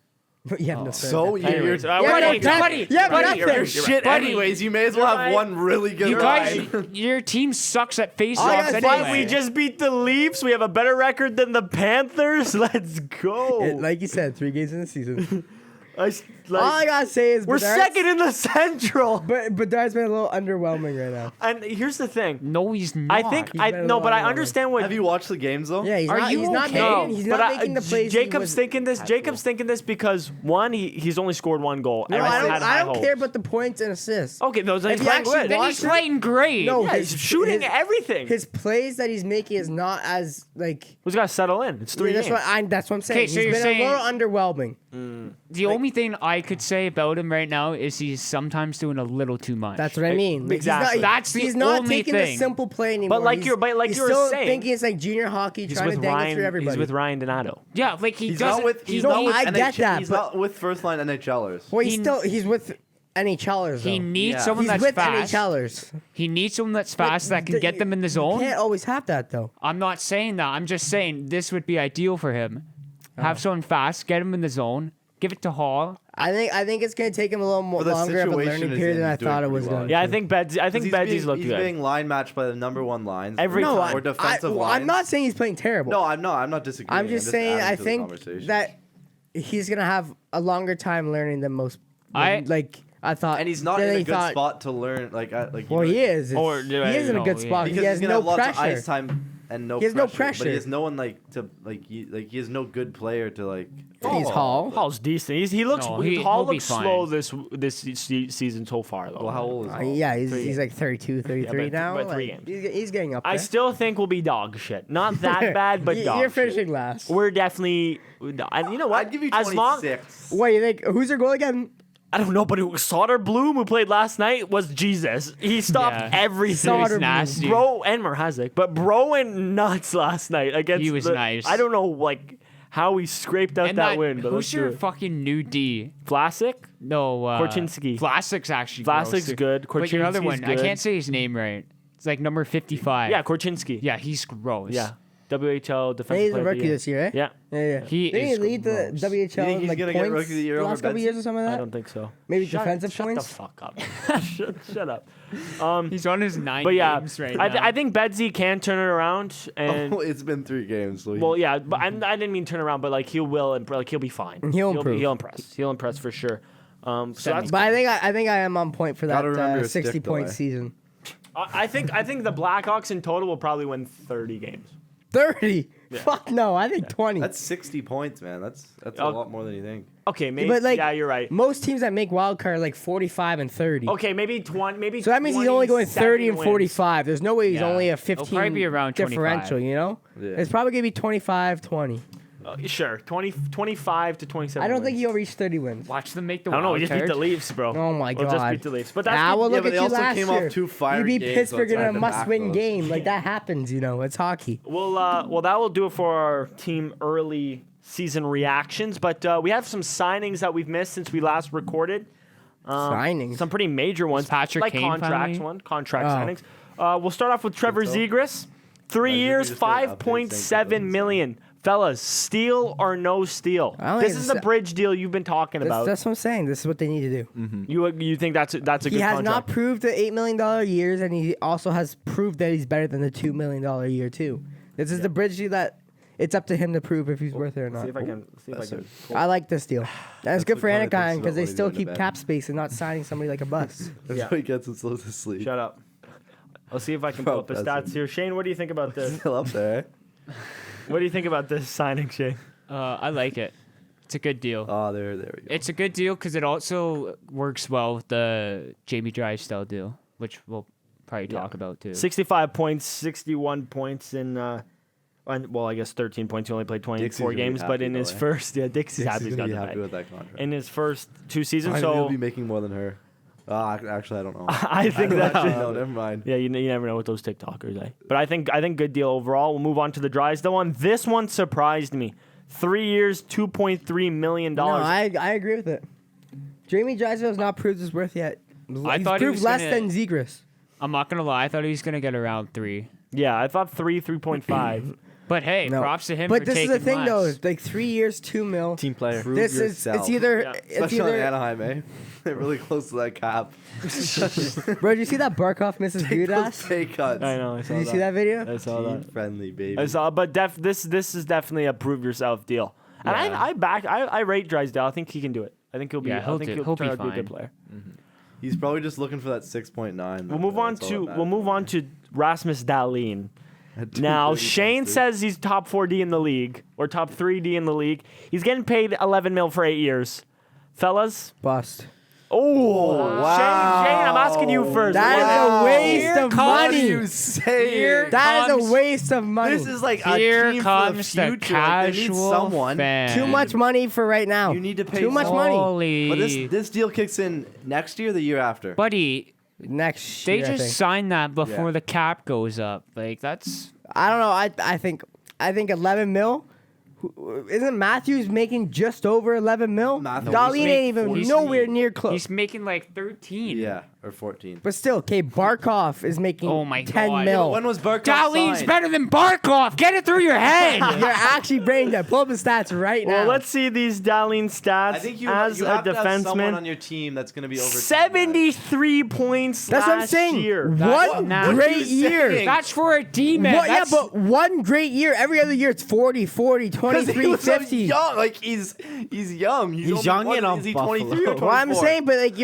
You have no So center. you're Anyways, Yeah, we're no, getting- buddy. Yeah, but buddy, that's you're it. shit. Buddy, Anyways, you may as well you're have right. one really good You line. guys, your team sucks at I face-offs gotta say, anyway. But we just beat the Leafs. We have a better record than the Panthers. Let's go. Like you said, 3 games in the season. I s- like, All I gotta say is we're Bedard's- second in the Central. But Bedard's been a little underwhelming right now. And here's the thing. No, he's not. I think He's I been a no, little but I underwhelming. understand what. Have you watched the games though? Yeah, he's Are not. you He's not okay? making. He's but not making the plays. Jacob's thinking this. Jacob's thinking this because one, he's only scored one goal. No, Everyone had high I don't hopes. care about the points and assists. Okay, those If he's you playing actually good. then watch he's him- playing great. No, Yeah, he's shooting everything. His plays that he's making is not as like. Who's got to settle in? It's 3 That's games. that's what I'm saying. Okay, so He's you're been saying- a little underwhelming. The only thing I could say about him right now is he's sometimes doing a little too much. That's what I mean. Like, Exactly. That's the he's not only taking the thing. simple play anymore. like He's- you were he's saying, still thinking it's like junior hockey, He's trying to with dangle Ryan. through everybody. He's with Ryan Donato. Yeah, like he He's doesn't. not with. He's No, not with I get that, He's but- not with first line NHLers. Well, he- he's with NHLers. he though. needs Yeah. someone He's that's with fast. NHLers. He needs someone that's fast that can get them in the You zone. can't always have that though. I'm not saying that. I'm just saying this would be ideal for him. Oh. Have someone fast, get him in the zone, give it to Hall. I think it's gonna take him a little more For the longer of a situation learning he's period in, than I he's doing thought it was pretty well. going Yeah, I to. think Bedsy's looked He's good. being line matched by the number one lines. Every No, time. or defensive lines. I'm not saying he's playing terrible. No, I'm not. I'm not disagreeing. I'm just saying adding I to the think conversation. that he's gonna have a longer time learning than most. I- I thought, and he's not than in a he good thought- spot to learn. Like you Well, know, he is. Or He do I- is in a no, good yeah. spot. because He has he's gonna no have lots of pressure. ice time and no. He has no But pressure. he has no one to he has no good player to like. He's Hall. Hall's decent. He looks. No, Hall he'll be looks fine. slow this season so far though. Well, how old is Hall? Yeah, he's like 32, 33 but- now. but 3 Like, games. he's getting up there. I still think we'll be dog shit. Not that bad, but dog You're shit. finishing last. We're definitely. And you know what? I'd give you as long 26. What do you think? Who's your goal again? I don't know, but Soderblom, who played last night, was Jesus. He stopped Yeah. everything. He was nasty. Bro and Mrazek, but Bro went nuts last night against. He was nice. I don't know like how he scraped out And that win, but let's who's do your it. fucking new D? Vlasic? No, Korchinski. Vlasic's actually Vlasic's gross. good. But your other Korchinski's one, I good. can't say his name right. It's like number 55. Yeah, Korchinski. Yeah, he's gross. Yeah. WHL defensive He's player the of the rookie year. this year, right? Yeah. Yeah. He Didn't he is lead the gross. WHL You think in he's like gonna get points rookie of the year the over last couple Betsy? years or something like I that? don't think so. Maybe defensive shut points? the fuck up. shut up. He's on his 9 But yeah, games right I now. think Betsy can turn it around, and Oh, it's been 3 games. So well, yeah, but I didn't mean turn around, but like he will, like he'll be fine. He'll improve. He'll impress. He'll impress for sure. So that's, But I think I am on point for that Gotta remember your 60 stick point delay. season. I think the Blackhawks in total will probably win 30 games. 30? Fuck no, I think 20. that's 60 points, man. That's a Oh. lot more than you think. Okay, maybe. But like, yeah, you're right. Most teams that make wild card are like 45 and 30. Okay, maybe 20. Maybe So that means he's only going 30 and 27 wins. 45. There's no way he's Yeah. only a It'll 15 probably be around 25. differential, you know? Yeah. It's probably going to be 25-20. Sure, 25 to 27. I don't think wins. he'll reach 30 wins. Watch them make the I don't know. wild We just beat card. the Leafs, bro. Oh my We'll just God. beat the Leafs. But that's Ah, good. well, look but at they you also last came year. off 2 fiery You beat games, so Pittsburgh it's in a hard to back must-win those. game. Like, that happens, you know. It's hockey. Well, that will do it for our team early season reactions. But we have some signings that we've missed since we last recorded. Signings? Some pretty major ones. Patrick like Kane contracts. finally? Contract Oh. signings. We'll start off with Trevor Zegras. 3 Why did you years, just get an update saying $5.7 that million. Fellas, steal or no steal? I don't This think is the it's- bridge deal you've been talking about. That's what I'm saying. This is what they need to do. You think that's a good He has contract? not proved the $8 million years, and he also has proved that he's better than the $2 million a year, too. This is the bridge deal that it's up to him to prove if he's worth it or not. See if I can. I like this deal. That's good what for Connor thinks Anaheim about because they what he's still doing to keep Ben. cap space and not signing somebody like a bust. That's Yeah. why he gets himself to sleep. Shut up. I'll see if I can pull up the Bro, stats here. Shane, what do you think about this? Still up there. What do you think about this signing, Shane? I like it. It's a good deal. Oh, there we go. It's a good deal because it also works well with the Jamie Drysdale deal, which we'll probably talk about too. 65 points, 61 points in, well, I guess 13 points. He only played 24 Dixie's gonna be games, but happy in though, his eh? first, Dixie's happy. He's He's got gonna be the happy bag. with that contract. In his first 2 seasons, Finally, he'll so be making more than her. Actually, I don't know. I think I that don't should. know. Never mind. Yeah, you never know with those TikTokers, eh? But I think good deal overall. We'll move on to the Drysdale one. This one surprised me. 3 years, $2.3 million. No, I agree with it. Jamie Drysdale's not proved his worth yet. He's thought he proved was less gonna- than Zegras. I'm not gonna lie. I thought he was gonna get around 3. Yeah, I thought 3.5. But hey, No. props to him. But for this is the taking thing, though. less. It's like 3 years, $2 million. Team player. Prove This yourself. it's either Yeah. it's Especially on either. Anaheim, eh? They're really close to that cap. Bro, did you see that Barkov misses Take dude those ass? pay cuts. I know. I saw Did you see that video? I saw Team that. friendly, baby. I saw, but this is definitely a prove yourself deal. And Yeah. I rate Drysdale. I think he can do it. I think he'll be. Yeah, I he'll think do- he'll he'll turn be out to be a fine. good player. He's probably just looking for that 6.9. We'll move on to Rasmus Dahlin. Now Shane says he's top 4D in the league or top 3D in the league. He's getting paid 11 mil for 8 years, fellas. Bust. Oh, Wow. Shane, I'm asking you first. That is a waste of money. you say? That is comes- a waste of money. This is like a Here team comes for the the future. Like, they need casual someone. fan. Too much money for right now. You need to pay too much money. Holy. But this deal kicks in next year, or the year after. Buddy, Next they year, I just think. signed that before Yeah. the cap goes up. Like that's I don't know. I think 11 mil. Isn't Matthews making just over 11 mil? Matthews Dahlin make ain't even 14. nowhere near close. he's making like 13. Yeah, or 14. But still, okay, Barkov is making Oh my 10 God. mil. When was Barkov Dahlin's signed? better than Barkov. Get it through your head. You're actually bringing that. Pull up the stats right now. Well, let's see these Dahlin stats I think you as you a have to have someone on defenseman. your team that's going to be over 73 points That's what I'm last saying. year. One not- great What are you year. saying? That's for a D-man. What, yeah, That's, but one great year. Every other year it's 40, 40, 23, 50. young. Like he's young. He's only- young what, and on is he Buffalo. 23 or 24? Well, I'm saying, but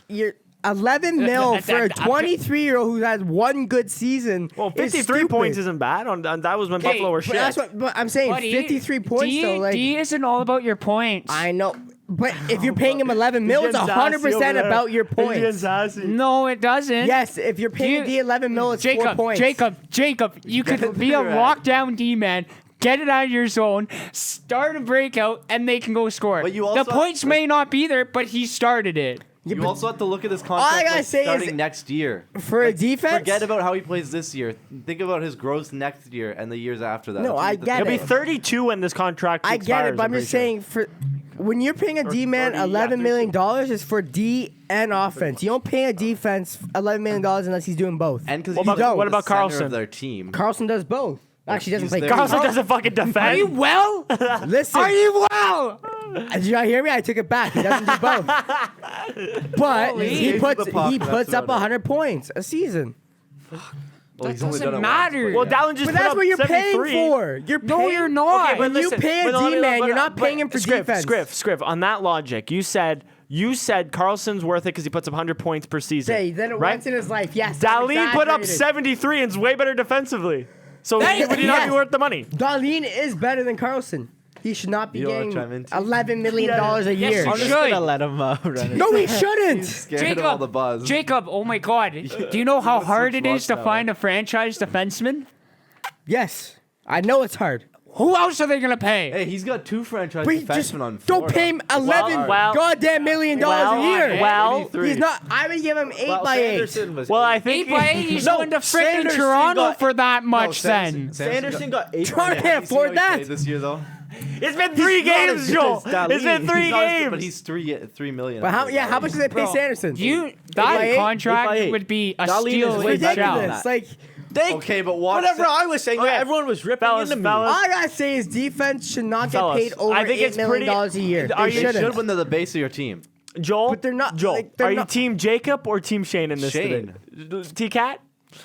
you're 11 mil for a 23-year-old who has one good season. Well, is 53 stupid. points isn't bad. That was when Okay, Buffalo were But shit. that's what but I'm saying. buddy, 53 points D, though. Like D isn't all about your points. I know, but if you're paying him 11 mil, it's 100% about your points. No, it doesn't. Yes, if you're paying Do D you- 11 mil, it's 4 Jacob, points. Jacob, you could be a Right. lockdown D-man. Get it out of your zone, start a breakout, and they can go score. But you also the points may not be there, but he started it. Yeah, You but also have to look at this I contract gotta like, say is- starting next year. for a defense, Forget about how he plays this year. Think about his growth next year and the years after that. No, That's I what the- get He'll be it. 32 when this contract I expires. get it, but I'm pretty just sure. saying for when you're paying a D man 11 million dollars is for D and offense. You don't pay a defense 11 million dollars unless he's doing both. And because What about- what about Carlson? Of their team. Carlson does both. Actually, he doesn't He's play. there. Carlson doesn't fucking defend. Are you well? Listen, Are you well? did you not hear me? I took it back. He doesn't do both. But Holy. he He's puts the puck, he that's puts up about it. 100 points a season. Well, That he's only doesn't done it matter. once, Well, but yeah. Dallin just But put that's up what you're 73. paying for. You're No, paying, you're not. Okay, but When you listen, pay a but D-man, but- you're not paying him for Scriff, defense. Scriff, on that logic, you said Carlson's worth it because he puts up 100 points per season. Say, then right? once in his life, yes. Dahlin put up exaggerated. 73 and is way better defensively. So Hey, would he not yes. be worth the money? Dahlin is better than Carlson. He should not be You wanna getting chime in, too? $11 million a Yes, year. you I'm just should. gonna let him run it. No, he shouldn't. Scared of all the buzz. Jacob, oh my God. Do you know how hard it is to now, find a franchise defenseman? Yes, I know it's hard. Who else are they going to pay? Hey, he's got 2 franchise But you just defensemen on don't Florida. pay him 11 well- goddamn million dollars a year. well, Maybe 3. He's not. I would give him 8 by 8. Well, I think 8 by 8, he's No, going to freaking Sanderson Toronto got- for that much then. Sanderson got 8. Toronto can't You see how afford he that. played this year though. it's been 3 games, Joel. It's been 3 He's not as good, games. but he's 3 million. But how? Yeah, how much do they pay Bro, Sanderson? You by that 8? contract 8 by 8. would be a Dahlin steal is in way better itself. than ridiculous. that. Like, Okay, but watch. Whatever I was saying, Okay. everyone was ripping Fellas, into me. fellas. all I gotta say is defense should not get Fellas, paid over I think $8 it's million pretty- a year. Are They you- shouldn't. should when they're the base of your team. Joel, But they're not- Joel, like, they're are you not- team Jacob or team Shane in this Shane. today? T-Cat?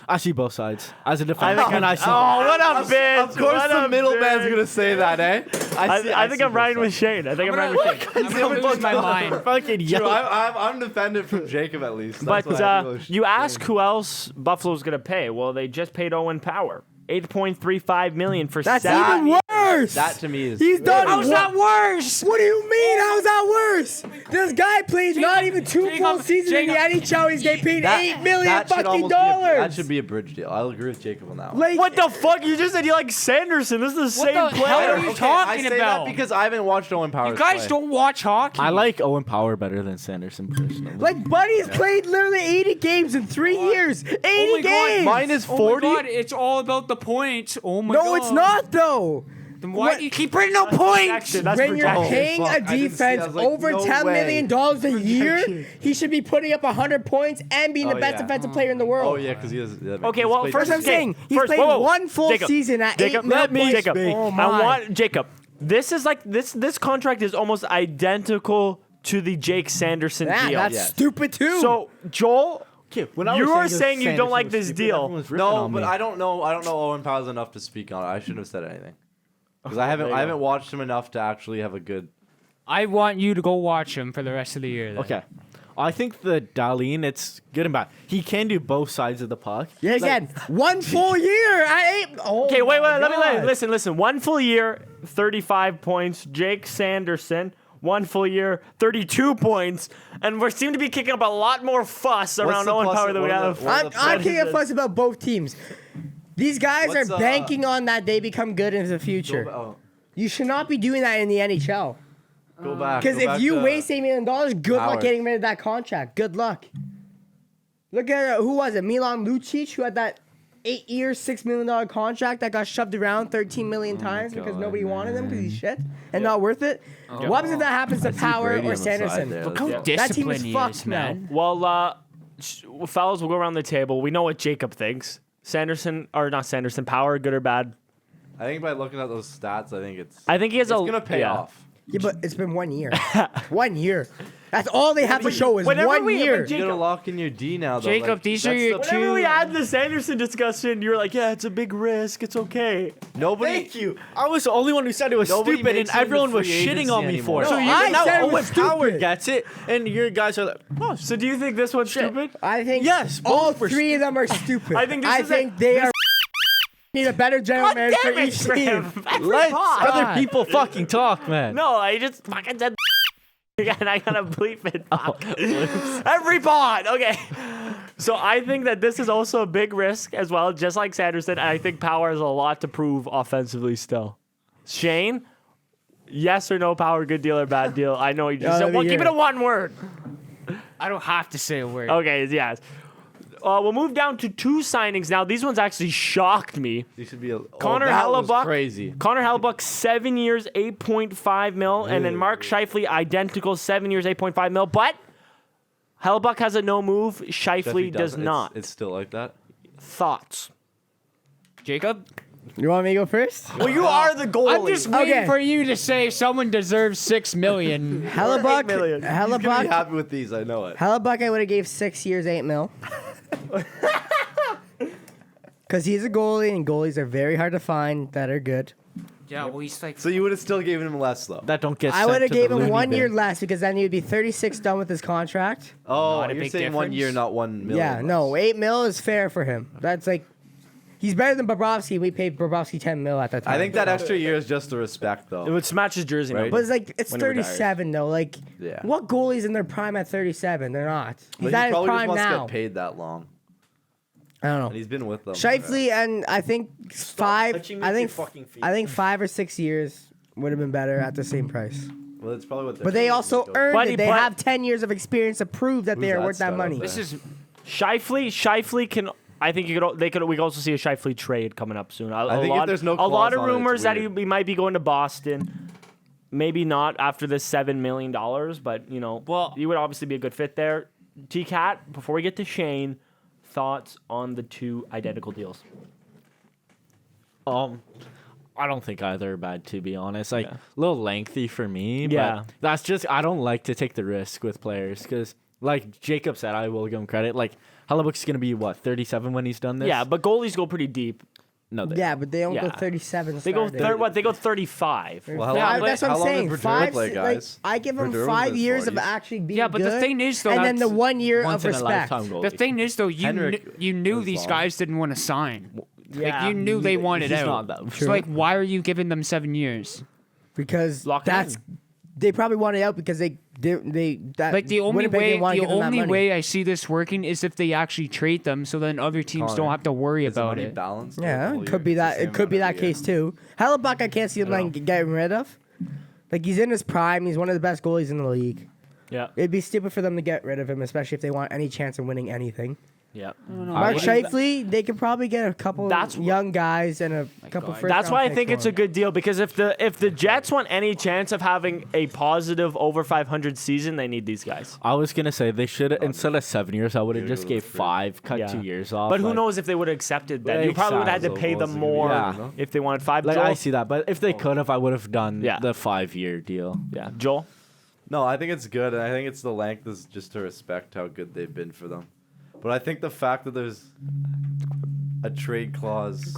I see both sides. As a I think defenseman, I see. Oh, what a bitch! Of course, what the a middleman's bitch. gonna say that, eh? I think I'm riding with Shane. I think I'm riding with Shane. I'm going to lose my mind. Fucking True, yellow. I'm defended from Jacob at least. That's But what I feel is you ask who else Buffalo's going to pay. Well, they just paid Owen Power. $8.35 million for That's 7 even worse. That to me is. He's done. How's that worse? What do you mean? How's that worse? This guy plays not even 2 full seasons in the NHL. He's getting paid $8 million should almost fucking that dollars. should be a bridge deal. I'll agree with Jacob on that one. Like, What the fuck? You just said you like Sanderson. This is the same the hell player. are you I talking say about? that because I haven't watched Owen Powers. You guys play. don't watch hockey. I like Owen Power better than Sanderson personally. Like Buddy's played literally 80 games in 3 years. 80 Oh my God, games. Minus Oh 40. my God, it's all about the points. Oh my God. No, it's not though. Then why What- do you keep bringing up points? Protection. That's When you're protection. paying fuck, a I didn't see it. defense I was like, over no $10 million a year, he should be putting up 100 points and being the Oh, best yeah. defensive player in the world. Oh yeah, because he has. Okay, well, That's first what I'm saying. He's First, played whoa, whoa. one full Jacob, season at Jacob, 8 million let me, points. Jacob. Oh I my. want Jacob. This is like this contract is almost identical to the Jake Sanderson Yeah, deal. that's stupid too. So Joel, when I you was are this saying you don't Sanderson like was this stupid, deal. everyone was ripping No, on but me. I don't know. I don't know Owen Powers enough to speak on it. I shouldn't have said anything because I there you haven't go. watched him enough to actually have a good. I want you to go watch him for the rest of the year. Then. Okay. I think the Dahlin, it's good and bad. He can do both sides of the puck. Yeah, again, one full year at 8. Oh Okay, wait, my let me God. listen. 1 full year, 35 points. Jake Sanderson, 1 full year, 32 points, and we seem to be kicking up a lot more fuss around the Owen plus- Power than we what are have. the- what are the I'm kicking a fuss about both teams. These guys What's, are banking on that they become good in the future. Oh, You should not be doing that in the NHL. go back. Because go if back you to- waste $8 million, good luck Howard. getting rid of that contract. Good luck. Look at who was it? Milan Lucic, who had that 8 year, $6 million contract that got shoved around 13 million times because God, nobody wanted him because he's shit and not worth it. What happens if that happens to Power Brady or on the side Sanderson? there. Look how Yeah. That team is disciplined he fucked is, now. man. Well, fellas, we'll go around the table. We know what Jacob thinks. Sanderson, or not Sanderson, Power, good or bad? I think by looking at those stats, I think it's. I think he has It's a. gonna pay yeah. off. Yeah, but it's been 1 year. 1 year. That's all they have to show is whenever 1 we- year. but You gotta Jacob- lock in your D now, though. Jacob, like, these are that's your the- two- Whenever we had the Sanderson discussion, you were like, "Yeah, it's a big risk. It's okay." Nobody. Thank you. I was the only one who said it was Nobody stupid, and makes it into everyone was free shitting on me agency for it. anymore. So No, you I now said it Owen was Power stupid. gets it, and your guys are like, oh, So do you think this one's stupid? I think Yes, all both were 3 of them are stupid. I think this I is think they are need a better general God manager damn for it, each Graham. team. Every let pod. other people fucking talk, man. No, I just fucking said and I gotta bleep it. Fuck. Every pod. Okay. So I think that this is also a big risk as well, just like Sanderson. And I think Power has a lot to prove offensively still. Shane, yes or no Power, good deal or bad deal? I know you just let said, me well, keep hear it it. a one word. I don't have to say a word. Okay, yes. We'll move down to 2 signings now. These ones actually shocked me. You should be. Connor that was Hellebuck. crazy. Connor Hellebuck, 7 years, 8.5 mil, and then Mark Scheifele, identical, 7 years, 8.5 mil. But Hellebuck has a no move. Scheifele does doesn't. not. It's still like that. Thoughts? Jacob, You want me to go first? Well, you are the goalie. I'm just waiting Okay. for you to say someone deserves $6 million. Hellebuck, million. He's gonna be Hellebuck, happy with these. I know it. Hellebuck, I would have gave 6 years, 8 mil. Because he's a goalie, and goalies are very hard to find that are good. Yeah, well, he's like. So you would have still given him less though. That don't get. I sent would have to the gave him loony 1 year bin. less because then he'd be 36 done with his contract. Oh, Not a you're big saying 1 year, difference. not 1 million. Yeah, no, 8 mil is fair for him. That's like, he's better than Bobrovsky. We paid Bobrovsky 10 mil at that time. I think that extra year is just the respect It though. would match his jersey Right. number. But it's like, it's When he retires. 37 though. Like, Yeah. what goalie's in their prime at 37? They're not. He's But at he his probably just prime wants to now. get paid that long, I don't and know. he's been with them. Shifley and I think touching me I with think your fucking feet. I think 5 or 6 years would have been better at the same price. Well, it's probably what. they're But they paying also him. earned Buddy, it. They but- have 10 years of experience to prove that they Who's are that worth that stud money. up This there? is. Scheifele can. I think we could also see a Scheifele trade coming up soon. I think if there's no a lot clause of on it, it's rumors that weird. he might be going to Boston. Maybe not after this $7 million, but Well- you would obviously be a good fit there. T-Cat, before we get to Shane, thoughts on the 2 identical deals? I don't think either are bad, to be honest. Like, a little lengthy for me. Yeah. But that's just, I don't like to take the risk with players because, like Jacob said, I will give him credit. Like, Hellebuck's going to be, 37 when he's done this? Yeah, but goalies go pretty deep. No, they Yeah, but they don't go Yeah. 37. They go starting. They go 35. Well, how Yeah, long, but That's what how I'm long saying. did 5, Bergeron play, guys? I give him Bergeron's 5 in his years of 40s. actually being Yeah, but the good, thing is, though, and then the that's 1 year once of in a respect. lifetime goal. The thing is, though, you Henrik knew was these long. guys didn't want to sign. Like you knew they wanted he's out. not that- So like, why are you giving them 7 years? Because Lock it that's they probably wanted out because they that Like the only Winnipeg way didn't wanna give them that money. I see this working is if they actually trade them, so then other teams don't Connor, have to worry Is the about money it. balanced? Yeah, the it whole could year? be It's the that. same It could be amount that every year. case too. Hellebuck, I can't see him like getting rid of. Like he's in his prime. He's one of the best goalies in the league. Yeah. It'd be stupid for them to get rid of him, especially if they want any chance of winning anything. Yeah. Mark Scheifele, they could probably get a couple young guys and a couple first. That's why I think it's a good. good deal because if the Jets want any chance of having a positive over 500 season, they need these guys. I was gonna say they should instead of 7 years, I would have Dude, just it gave was free. 5, cut Yeah. 2 years off. But who like- knows if they would have accepted that? You probably would have had to pay them Exactly. more Yeah. if they wanted 5. Like Joel? I see that, but if they could have, I would have done Yeah. the 5-year deal. Yeah, Joel. No, I think it's good, and I think it's the length is just to respect how good they've been for them. But I think the fact that there's a trade clause,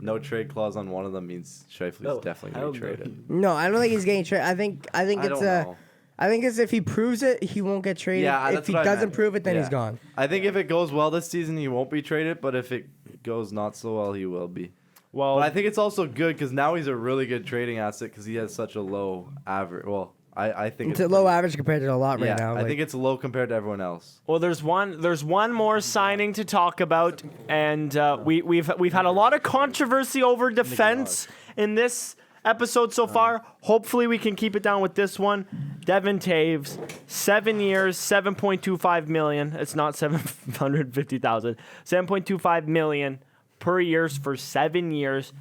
no trade clause on one of them means Scheifele's definitely going to be traded. No, I don't think he's getting traded. I think I it's don't know. I think it's if he proves it, he won't get traded. Yeah, if that's he what I doesn't meant. prove it, then Yeah. he's gone. I think if it goes well this season, he won't be traded, but if it goes not so well, he will be. Well, But I think it's also good because now he's a really good trading asset because he has such a low average. Well, I think It's a low pretty- average compared to a lot Yeah, right now. I like- think it's low compared to everyone else. Well, there's one more signing to talk about, and we've had a lot of controversy over defense in this episode so far. Hopefully, we can keep it down with this one. Devin Taves, 7 years, 7.25 million. It's not 750,000. 7.25 million per year for 7 years.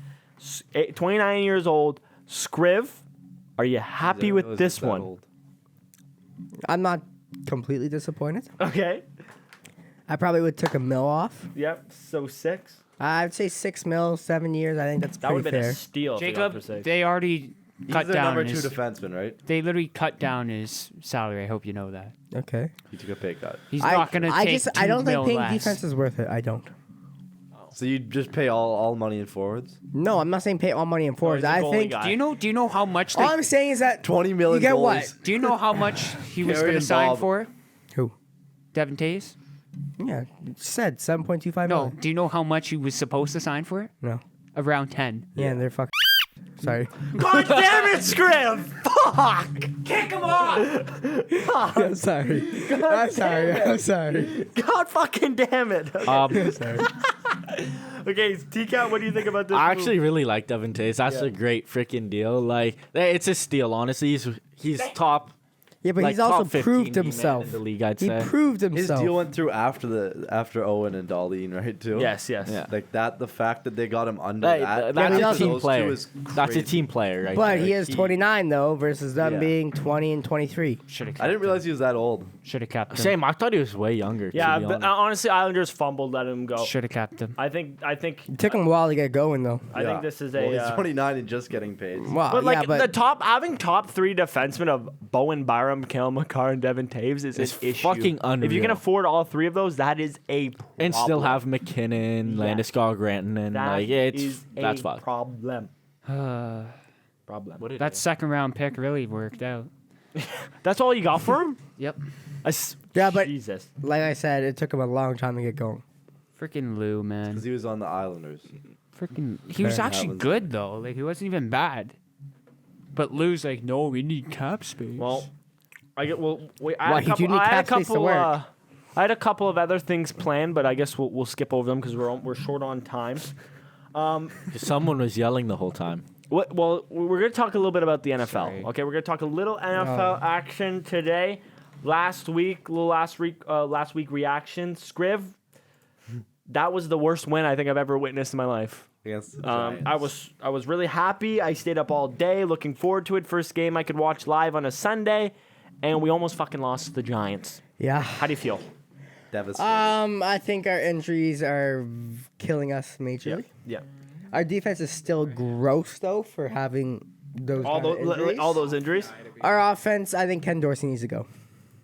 29 years old. Scriv, are you happy Didn't with realize this he's that one? old. I'm not completely disappointed. Okay. I probably would took a mil off. Yep. So 6. I'd say 6 mil, 7 years. I think that's That would pretty have been fair. a steal. if we got Jacob, for 6. they already He's cut their down number 2 his. defenseman, right? They literally cut down his salary. I hope you know that. Okay. He took a pay cut. He's not gonna take I don't 2 think mil paying less. defense is worth it. I don't. So you just pay all money in forwards? No, I'm not saying pay all money in forwards. he's a I goalie think guy. Do you know how much? all I'm saying is that 20 million you get goalies. what? Do you know how much he was Carry going to and sign Bob. for? Who? Devin Taves? Yeah, you said 7.25 No. million. Do you know how much he was supposed to sign for it? No. Around 10. Yeah, and they're fucking. Sorry. God damn it, Scriv! Fuck! Kick him off! I'm sorry. I'm sorry. I'm sorry. God fucking damn it. Sorry. Okay, T-Cat, what do you think about this? I move? actually really like Devin Taves. That's a great freaking deal. Like, it's a steal. Honestly, he's top. Yeah, but like, he's also top 15 proved D-man himself. in the league. I'd He say. proved His himself. deal went through after Owen and Dahlin, right? Too. Yes. Yeah. Like that, the fact that they got him under Like, that. that's he a also- team those two player. is That's a crazy. team player, right? but there. he is 29 though, versus them Yeah. being 20 and 23. Should have I didn't realize he was that old. Should have kept him. Same. I thought he was way younger. Yeah, to be but honest. honestly, Islanders fumbled letting him go. Should have kept him. I think It took him a while to get going though. I think this is Well, a. he's 29 and just getting paid. Wow. But like yeah, but the having top 3 defensemen of Bowen Byram, Kale McCarr, and Devin Taves is It's an issue. fucking If you can unreal. afford all 3 of those, that is a problem. and still have McKinnon, Yeah. Landeskog, Granton, and that like it's is that's a fucked. problem. Uh, Problem. that second round pick really worked out. That's all you got for him? Yep. Yeah, but- Jesus. like I said, it took him a long time to get going. Freaking Lou, man. Because he was on the Islanders. Freaking. He was Fair. actually Happens. good though. Like he wasn't even bad. But Lou's like, no, we need cap space. Well, I get well. Wait, Why, you need cap space to work. I had a couple of other things planned, but I guess we'll skip over them because we're short on time. Someone was yelling the whole time. Well, we're gonna talk a little bit about the NFL. Sorry. Okay, we're gonna talk a little NFL action today. Last week reaction. Scriv, that was the worst win I think I've ever witnessed in my life. Against the I was really happy. I stayed up all day looking forward to it. First game I could watch live on a Sunday, and we almost fucking lost to the Giants. Yeah. How do you feel? devastated. I think our injuries are killing us majorly. Yeah. Our defense is still gross though for having those All kind of those injuries. all those injuries. Our offense, I think Ken Dorsey needs to go.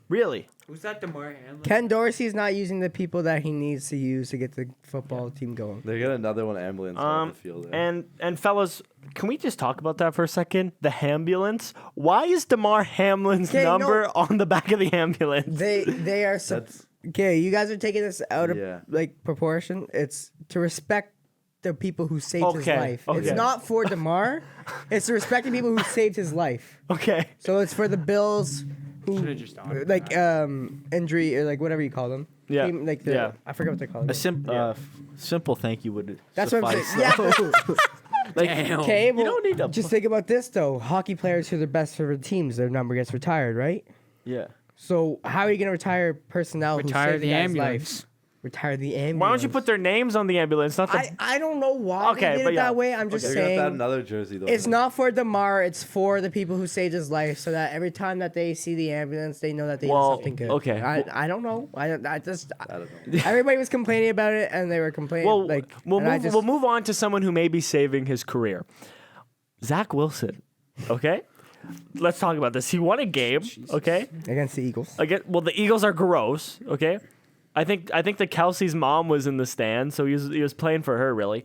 Really? Who's that DeMar Hamlin? Ken Dorsey's not using the people that he needs to use to get the football team going. They got another one ambulance on the field. Yeah. And fellas, can we just talk about that for a second? The ambulance. Why is DeMar Hamlin's Okay, number on the back of the ambulance? They are That's okay. You guys are taking this out of Yeah. like proportion. It's to respect the people who saved his Okay, life. okay. It's not for DeMar. It's respecting people who saved his life. Okay. So it's for the Bills who Should've just done it. like injury or like whatever you call them. Yeah. Like the, Yeah. I forget what they're called. A simple thank you would That's what I'm suffice. saying. Yeah. Like, Okay, well, don't need to just think about this though. Hockey players who are the best for their teams, their number gets retired, right? yeah. So how are you gonna retire personnel who Retire saved the guy's ambulance. life? Retire the ambulance. Why don't you put their names on the ambulance? Not the I don't know why Okay, they did but it yeah. that way. I'm just They're gonna have to add saying another jersey though. it's not for DeMar. It's for the people who saved his life, so that every time that they see the ambulance, they know that they Well, did something good. okay. I don't know. I just I don't know. everybody was complaining about it, and they were complaining Well, like we'll and I move. just- We'll move on to someone who may be saving his career. Zach Wilson. Okay. Let's talk about this. He won a game. Okay. against the Eagles. Again, well, the Eagles are gross. Okay. I think the Kelsey's mom was in the stand, so he was playing for her really.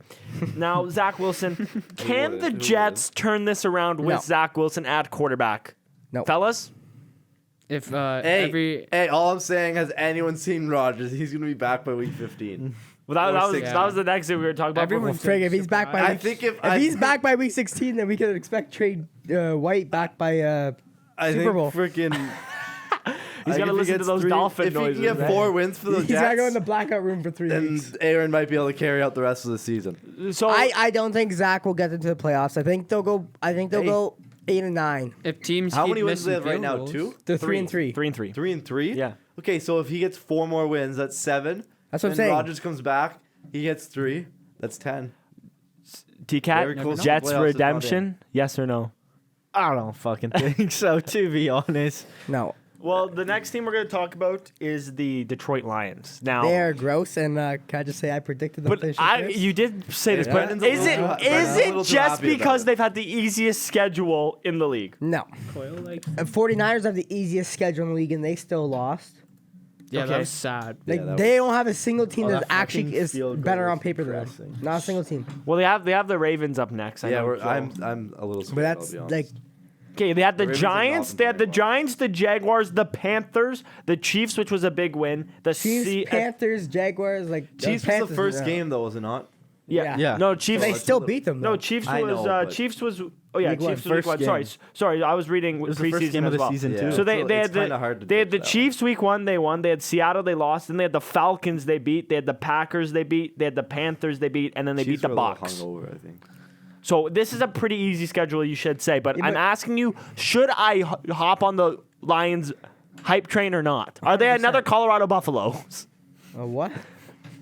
Now Zach Wilson, can the Who Jets turn this around with No. Zach Wilson at quarterback? No. Fellas. If Hey, all I'm saying, has anyone seen Rodgers? He's gonna be back by week 15. Well, that Or was 16. that was the next thing we were talking about. Everyone- before. Frig, if he's back by I week, think if he's back by week 16, then we can expect trade White back by I Super think Bowl. freaking. He's gotta listen to those dolphin if noises, If he can get right? 4 wins for the he's got to go in the Jets, blackout room for 3 then weeks. Aaron might be able to carry out the rest of the season. So I don't think Zach will get into the playoffs. I think they'll go. Go 8 and 9. if teams How keep many wins do they have missing right field now? goals- 2, They're 3 and 3. 3-3. 3 and 3. Yeah. Okay, so if he gets 4 more wins, that's 7. That's what I'm and saying. Rodgers comes back, he gets 3. That's 10. Very T-Cat, close to Jets playoffs is not redemption? Yes or no? I don't fucking think so, to be honest. No, Well, the next team we're going to talk about is the Detroit Lions. Now, they are gross. And can I just say I predicted them but to finish this? you did say this, Yeah. but Brandon's a is little it too- Brandon's a little is too it just happy about because it. they've had the easiest schedule in the league? No. 49ers have the easiest schedule in the league, and they still lost. Yeah, Okay. that was sad. Like that they don't have a single team Oh, that that actually fucking is field better goal on is paper than them. depressing. Not a single team. Well, they have the Ravens up next. I Yeah, know. I'm a little But scared. that's I'll be like honest. Okay, they had the Ravens are Giants. not They had the playing well. Giants, the Jaguars, the Panthers, the Chiefs, which was a big win. The Chiefs, Panthers, Jaguars. Like Chiefs was Panthers, the first yeah. game though, was it not? yeah. Yeah. No, Chiefs. They still beat them. No, Though. Chiefs I was know, but- Chiefs was. Oh yeah, Week one. Chiefs was week First one. game. Sorry. I was reading It was the preseason first game as of the well. season, Yeah. too. So they It's had kinda hard to they had the judge that Chiefs week 1 they won. They had Seattle they lost. Then they had the Falcons they beat. They had the Packers they beat. They had the Panthers they beat, and then they Chiefs beat the were a little Bucks. hungover, I think. So this is a pretty easy schedule, you should say. But Yeah, I'm but- asking you, should I hop on the Lions hype train or not? Are they another Colorado Buffaloes? What?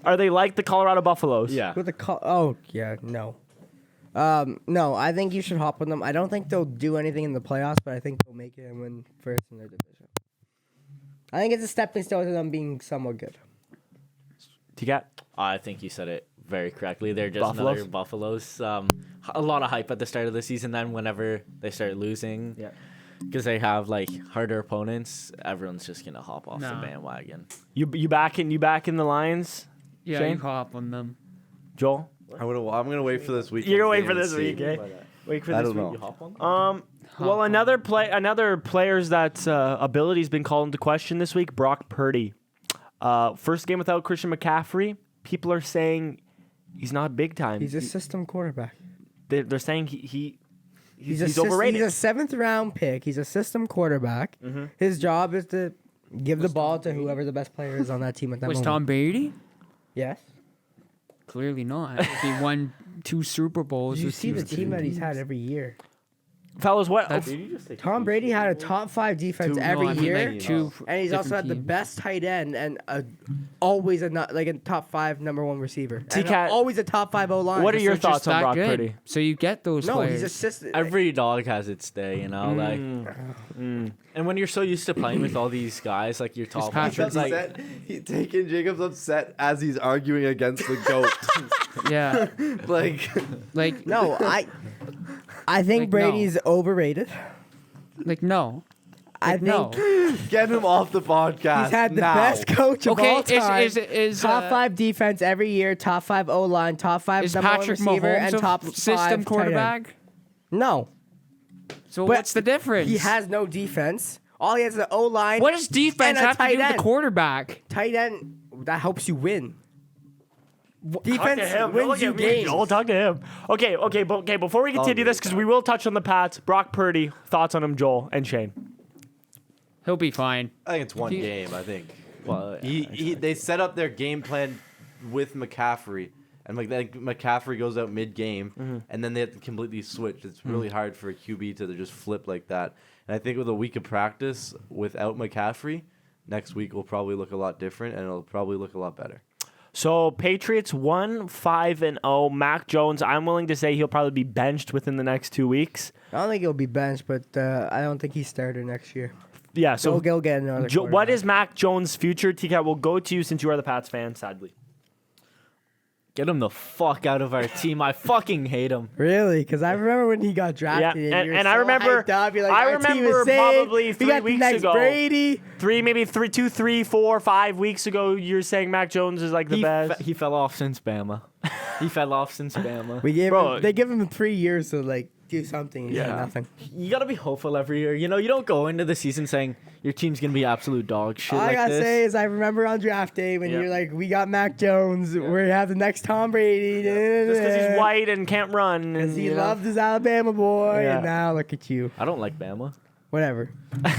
Are they like the Colorado Buffaloes? Yeah. With the oh yeah, no. No, I think you should hop on them. I don't think they'll do anything in the playoffs, but I think they'll make it and win first in their division. I think it's a stepping stone to them being somewhat good. T-Cat? I think you said it very correctly. They're just Buffaloes? another Buffaloes. A lot of hype at the start of the season. Then whenever they start losing, Yeah. because they have like harder opponents, everyone's just gonna hop off No. the bandwagon. You back in the Lions? Yeah, Shane? you hop on them. Joel? I'm gonna wait for this week. You're gonna wait for this week, eh? Wait for I this don't week. know. Well, another player's that ability's been called into question this week. Brock Purdy, first game without Christian McCaffrey. People are saying he's not big time. He's a system quarterback. They're saying he's He's overrated. He's a 7th round pick. He's a system quarterback. Mm-hmm. His job is to give the ball to whoever the best player is on that team at that Was moment. Tom Brady? Yes. Clearly not. He won 2 Super Bowls. Did you with see the Houston. team that he's had every year? Fellas, what? That's- Tom Brady had a top 5 defense every No, I mean, year. like, 2 And he's also different had the teams. best tight end and always a top 5 number 1 receiver. And T-Cat, always a top 5 O line. what are your They're thoughts just on that Brock good. Purdy? So you get those No, players. he's assistant. Every dog has its day, you know. Like, and when you're so used to playing with all these guys, like your top, Patrick it's like upset. Taking Jacob's upset as he's arguing against the goat. Yeah, like No, I think Like, no. Brady's overrated. no. I Like, think no. get him off the podcast. he's had the now. best coach of all Okay, time. is top 5 defense every year, top 5 O line, top 5 is number 1 Patrick receiver, Mahomes and a top 5 system tight end. quarterback? No, So But what's the difference? he has no defense. All he has is an O line. What does defense and a have to do tight with end. the quarterback? Tight end that helps you win. Defense him. wins Look you at me, games. Joel. Talk to him. Okay. Before we continue this, because we will touch on the Pats. Brock Purdy. Thoughts on him, Joel and Shane? He'll be fine. I think it's one He- game. I think. Well, They set up their game plan with McCaffrey, and McCaffrey goes out mid-game, and then they have to completely switch. It's really hard for a QB to just flip like that. And I think with a week of practice without McCaffrey, next week will probably look a lot different, and it'll probably look a lot better. So Patriots 1-5-0. Mac Jones. I'm willing to say he'll probably be benched within the next 2 weeks. I don't think he'll be benched, but I don't think he's starter next year. Yeah. So So go get another. what quarterback. is Mac Jones' future? TCAT, we'll go to you since you are the Pats fan. Sadly. get him the fuck out of our team. I fucking hate him. Really? Because I remember when he got drafted. Yeah, you were and I so remember- hyped up. You're like, I our team remember is safe. probably We 3 got the weeks next ago. Brady. 2, 3, 4, 5 weeks ago, you're saying Mac Jones is like the best. He fell off since Bama. He fell off since Bama. We gave Bro. him, they give him 3 years to like do something. He did Yeah. nothing. You gotta be hopeful every year. You know, you don't go into the season saying your team's gonna be absolute dog shit All like I gotta this. say is I remember on draft day when Yeah. you're like, we got Mac Jones. We have the next Tom Brady. Just because he's white and can't run. Because And, he you know. loved his Alabama boy. Yeah. And now look at you. I don't like Bama. Whatever.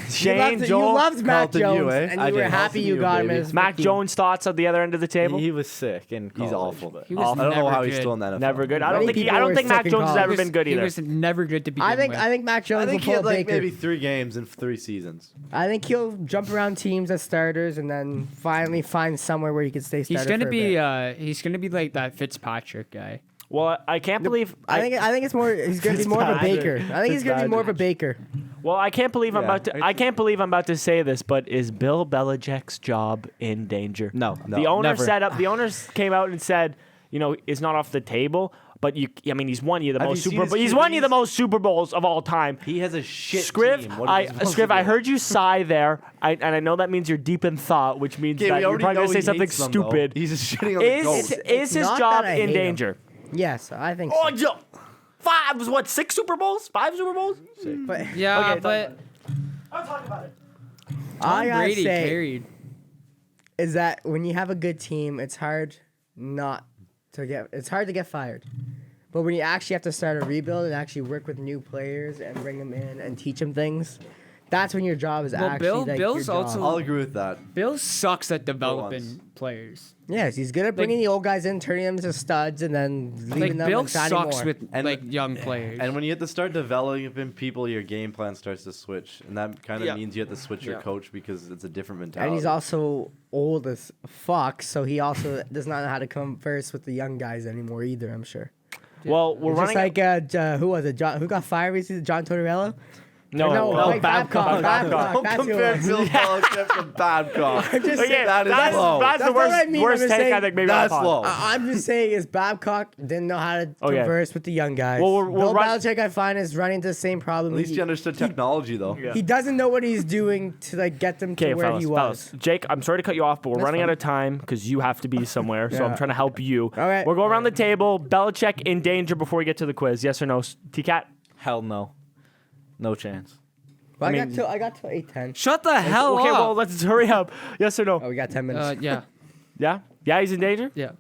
Shane, you Joel, loved Mac Carlton, you, Jones. eh? And I you were did. happy Carlton, you you, got him baby. as Mac rookie. Jones' thoughts at the other end of the table. He was sick in college. He's awful. but- He was I don't know never how he's good. still in the NFL. Never good. I Many don't think. people I don't were think Mac sick in Jones has college. ever been good He either. was never good to begin I think with. Mac Jones I will think he pull had like Baker. maybe 3 games in 3 seasons. I think he'll jump around teams as starters and then finally find somewhere where he can stay starter. He's gonna for a be bit. he's gonna be like that Fitzpatrick guy. Well, I can't believe. I think it's more. He's gonna be more of a Baker. I think he's gonna be more of a Baker. Well, I can't believe I'm Yeah. about to. I can't believe I'm about to say this, but is Bill Belichick's job in danger? No, The owner never. set up. The owners came out and said, you know, it's not off the table. But I mean, he's won you the Have most you seen Super. his But he's won you QBs? the most Super Bowls of all time. He has a shit Scriv, team. What is he supposed to Scriv, I do? heard you sigh there, and I know that means you're deep in thought, which means Okay, that we you're already probably know gonna say he something hates them, though. stupid. He's just shitting on the Is goat. is his not job that I in hate him. danger? Yes, I think. Oh, So. yo, 5 was what? 6 Super Bowls? 5 Super Bowls? But Yeah, Okay, but I'll talk about it. all I Tom gotta Brady say carried. is that when you have a good team, it's hard not to get. It's hard to get fired. But when you actually have to start a rebuild and actually work with new players and bring them in and teach them things, that's when your job is Well, actually like Bill's your job. also- I'll agree with that. Bill sucks at once. developing players. Yes, he's good at bringing the old guys in, turning them into studs, and then leaving Like them Bill and signing sucks more. with And- like young players. And when you have to start developing people, your game plan starts to switch, and that kind of Yeah. means you have to switch your Yeah. coach because it's a different mentality. And he's also old as fuck, so he also does not know how to converse with the young guys anymore either. I'm sure. Well, we're Just running. like who was it? Who got fired recently? John Tortorella? no, Mike Babcock. Don't That's who it compare was. Bill Belichick to Babcock. I'm just Okay, saying, that is that's, low. that's the That's what I worst, mean, worst I'm just take I saying think maybe that's on the pod. low. I'm just saying is Babcock didn't know how to Okay. converse with the young guys. Well, we're Bill run- Belichick, I find, is running into the same problem. At least he understood technology, though. Yeah. He doesn't know what he's doing to like get them to Okay, where fellas, he was. fellas. Jake, I'm sorry to cut you off, but we're That's running fine. out of time because you have to be somewhere. So I'm Yeah. trying to help you. right. We're going around the table. Belichick in danger before we get to the quiz. Yes or no? T-Cat? Hell no. No chance. Well, I I mean- got to 8:10. Shut the hell Okay, up. well, let's hurry up. Yes or no? Oh, we got 10 minutes. Yeah, Yeah? Yeah, he's in danger? yeah.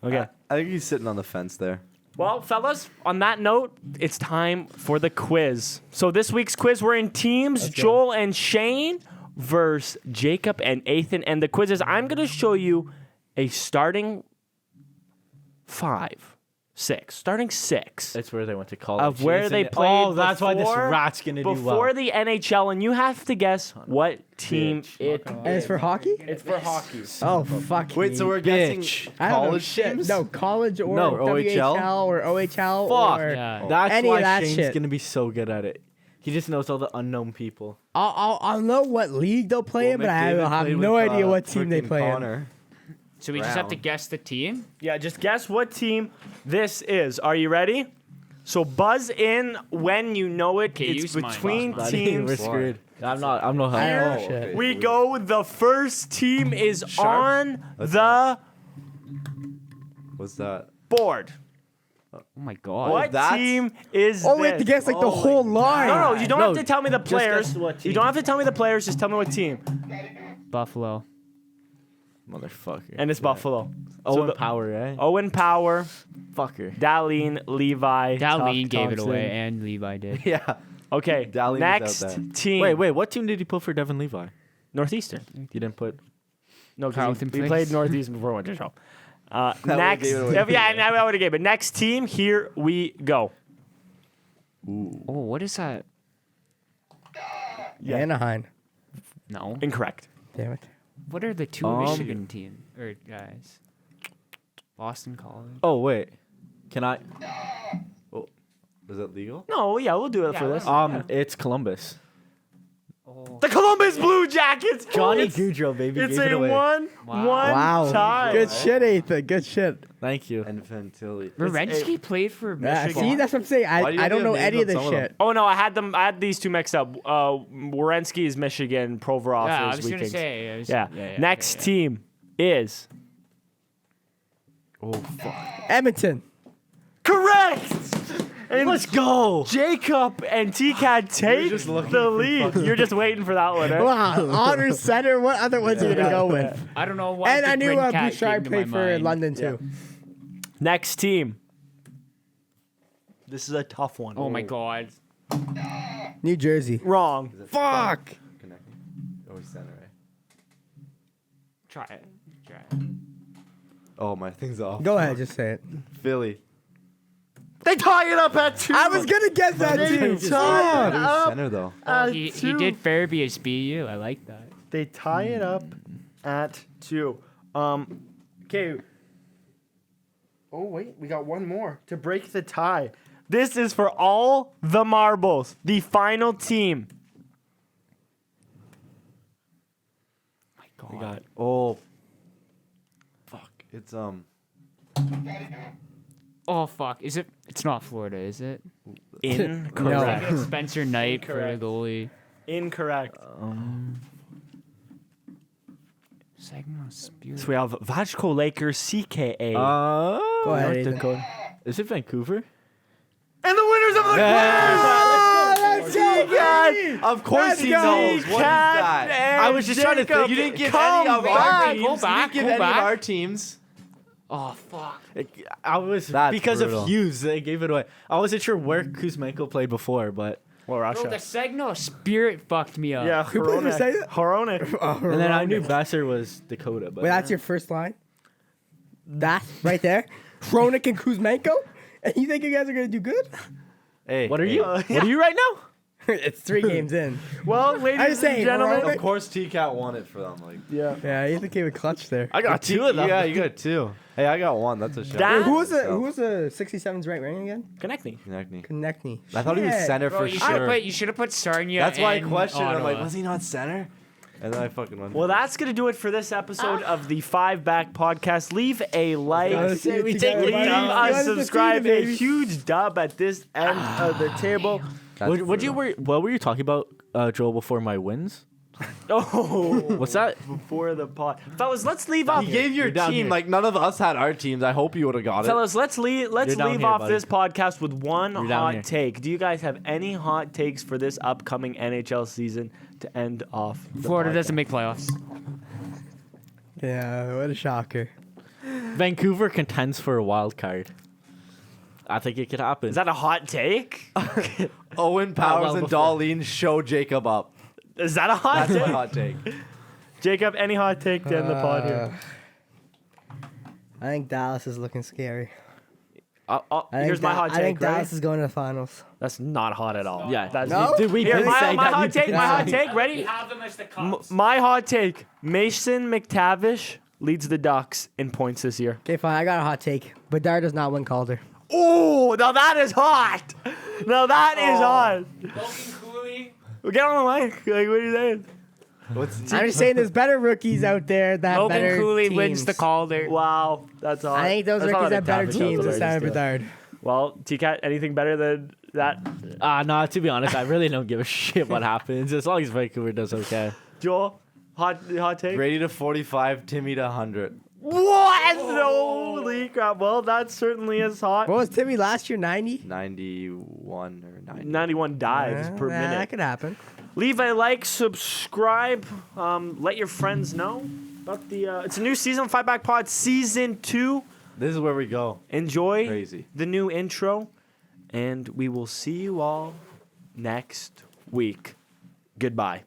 Okay. I think he's sitting on the fence there. Well, fellas, on that note, it's time for the quiz. So this week's quiz, we're in teams, Joel and Shane versus Jacob and Ethan. And the quiz is I'm going to show you a starting starting six That's where they went to college. of where Isn't they it? played. Oh, that's why this before- rat's gonna do well. before the NHL, and you have to guess what team it. And it's for hockey? It's for hockey. Oh, fuck. Wait, so me. we're guessing I don't know college shit. teams? No, college or No, OHL? WHL or OHL Fuck. or Yeah. That's any of why that Shane's shit. gonna be so good at it. He just knows all the unknown people. I'll know what league they'll play in, but I will have no idea what team they play in. So we just have to guess the team. Yeah, just guess what team this is. Are you ready? So buzz in when you know it. Okay, It's use mine. between We're teams. screwed. I'm no help. I don't know Oh, shit. okay. We go. The first team is Sharp? on What's the What's that? board. Oh my god. What that's- team is Oh, we have this? to guess like the Oh whole my line. No, you don't No, have to tell me the guess players. what You team. don't have to tell me the players. Just tell me what team. Buffalo. Motherfucker. and it's Buffalo. Owen the- Power, right? Owen Power, Fucker. Dahlin, Levi. Dahlin gave it Thompson. away, and Levi did. Yeah. Okay, Dahlin was next out there. team. Wait. What team did you put for Devin Levi? Northeastern. You didn't put. No, 'cause Carlton we Place. played Northeastern before we went to show. would've Next, gave it away. yeah, I would have gave it. Next team, here we go. Oh, what is that? Yeah. Anaheim. No. Incorrect. Damn it. What are the two Michigan team or guys? Boston College. Oh wait. Can I? Is it legal? No, yeah, we'll do it for this. It's Columbus. Oh. The Columbus Blue Jackets. Johnny It's- Gaudreau, baby. It's gave it a away. one Wow. tie. Good shit, Ethan. Good shit. Thank you. And Fantilli. Revensky played for Yeah, Michigan. see, that's what I'm saying. Why do you I don't have know names any on of this some of them? shit. Oh no, I had these two mixed up. Werenski is Michigan, Provorov Yeah, I is was gonna Vikings. say. Yeah. Next team is Oh, fuck. Edmonton. correct. And Let's go. Jacob and T-Cat take just looking the for lead. You're just waiting for that one, eh? Wow. Honor center. What other ones are you going to go with? I don't know why. And I knew Bouchard Bouchard played for London, too. Next team. This is a tough one. Oh my God. New Jersey. Wrong. Fuck. Connecting. Oh, he's center, right? Try it. Oh, my thing's off. Go ahead. Just say it. Philly. They tie it up at 2. I was going to get that, too. Who's up. center, though? Oh, he did Fairbies BU. I like that. They tie it up at 2. Okay. Oh wait, we got one more to break the tie. This is for all the marbles. The final team. My God. We got. Oh. Fuck. It's, Oh fuck. Is it? It's not Florida, is it? Incorrect. Spencer Knight for the Incorrect. goalie. Incorrect. Saginaw Spirit. So we have Vajko Lakers CKA. Go ahead, North Ethan. Dakota. Is it Vancouver? And the winners of the Let's go, of course Let's he go. knows. What is that? I was just trying to think. You didn't give Come any of back. our teams. Go back, You didn't give go any back. of our teams. Oh fuck. I was That's because brutal. of Hughes. They gave it away. I wasn't sure where Kuzmenko played before, but Well, Bro, Russia. the Saginaw Spirit fucked me up. Yeah, Who played for Saginaw? Horonek. and then I knew Besser was Dakota. But Wait, that's your first line? That right there? Hronik and Kuzmenko? And you think you guys are going to do good? Hey. what are hey. you? What are you right now? It's 3 games in. Well, I'm ladies and saying, gentlemen. Horonek- Of course, T-Cat won it for them. Like. Yeah. Yeah, Ethan came with clutch there. I got two of them. Yeah, you got 2. Hey, I got 1. That's a shot. That- Wait, who was the 67's right rating again? Connecting. Connecting. Konechny. I thought he was Shit. center Bro, for you sure. should have put Sarnia. That's why I and questioned. I'm like, Ottawa. was he not center? And then I fucking went. Well, that's going to do it for this episode of the 5 Back Podcast. Leave a like. Let's see it Leave together, buddy. a Let's subscribe. defeat it, A baby. huge dub at this end of the table. That's What were you talking about, Joel? Before my wins? Oh, What's that? before the pod. Fellas, let's leave off. He gave your You're down team here. like none of us had our teams. I hope you would have got it. Fellas, let's leave You're down here, off buddy. this podcast with one You're down hot here. take. Do you guys have any hot takes for this upcoming NHL season to end off? the Florida podcast? doesn't make playoffs. Yeah, what a shocker. Vancouver contends for a wild card. I think it could happen. Is that a hot take? Owen Powers well and before. Dahlin show Jacob up. Is that a hot That's my take? hot take. Jacob, any hot take to end the pod here? I think Dallas is looking scary. Here's my hot I think take. Ready? Dallas is going to the finals. That's not hot at all. Yeah. That's No? Did we Here, did my say that? hot We take. did My say hot that. take. Ready? have them as the My hot take. Mason McTavish leads the Ducks in points this year. Okay, fine. I got a hot take. Bedard does not win Calder. Oh, now that is hot. Now that is hot. Logan Cooley. Get on the mic. Like, what are you saying? I'm just saying there's better rookies out there that have better Logan Cooley teams. wins the Calder. Wow, that's hot. I think those That's not rookies a have better McTavish, teams that's than a Simon Bedard. Bedard. Well, T-Cat, anything better than that? No, to be honest, I really don't give a shit what happens as long as Vancouver does okay. Joel, hot take? Brady to 45, Timmy to 100. What? Holy crap. Well, that certainly is hot. What was Timmy last year? 90? 91 or 90. 91 dives per That minute. could happen. Leave a like, subscribe, let your friends know. about the. It's a new season, Fight Back Pod Season 2. This is where we go. Enjoy Crazy. the new intro, and we will see you all next week. Goodbye.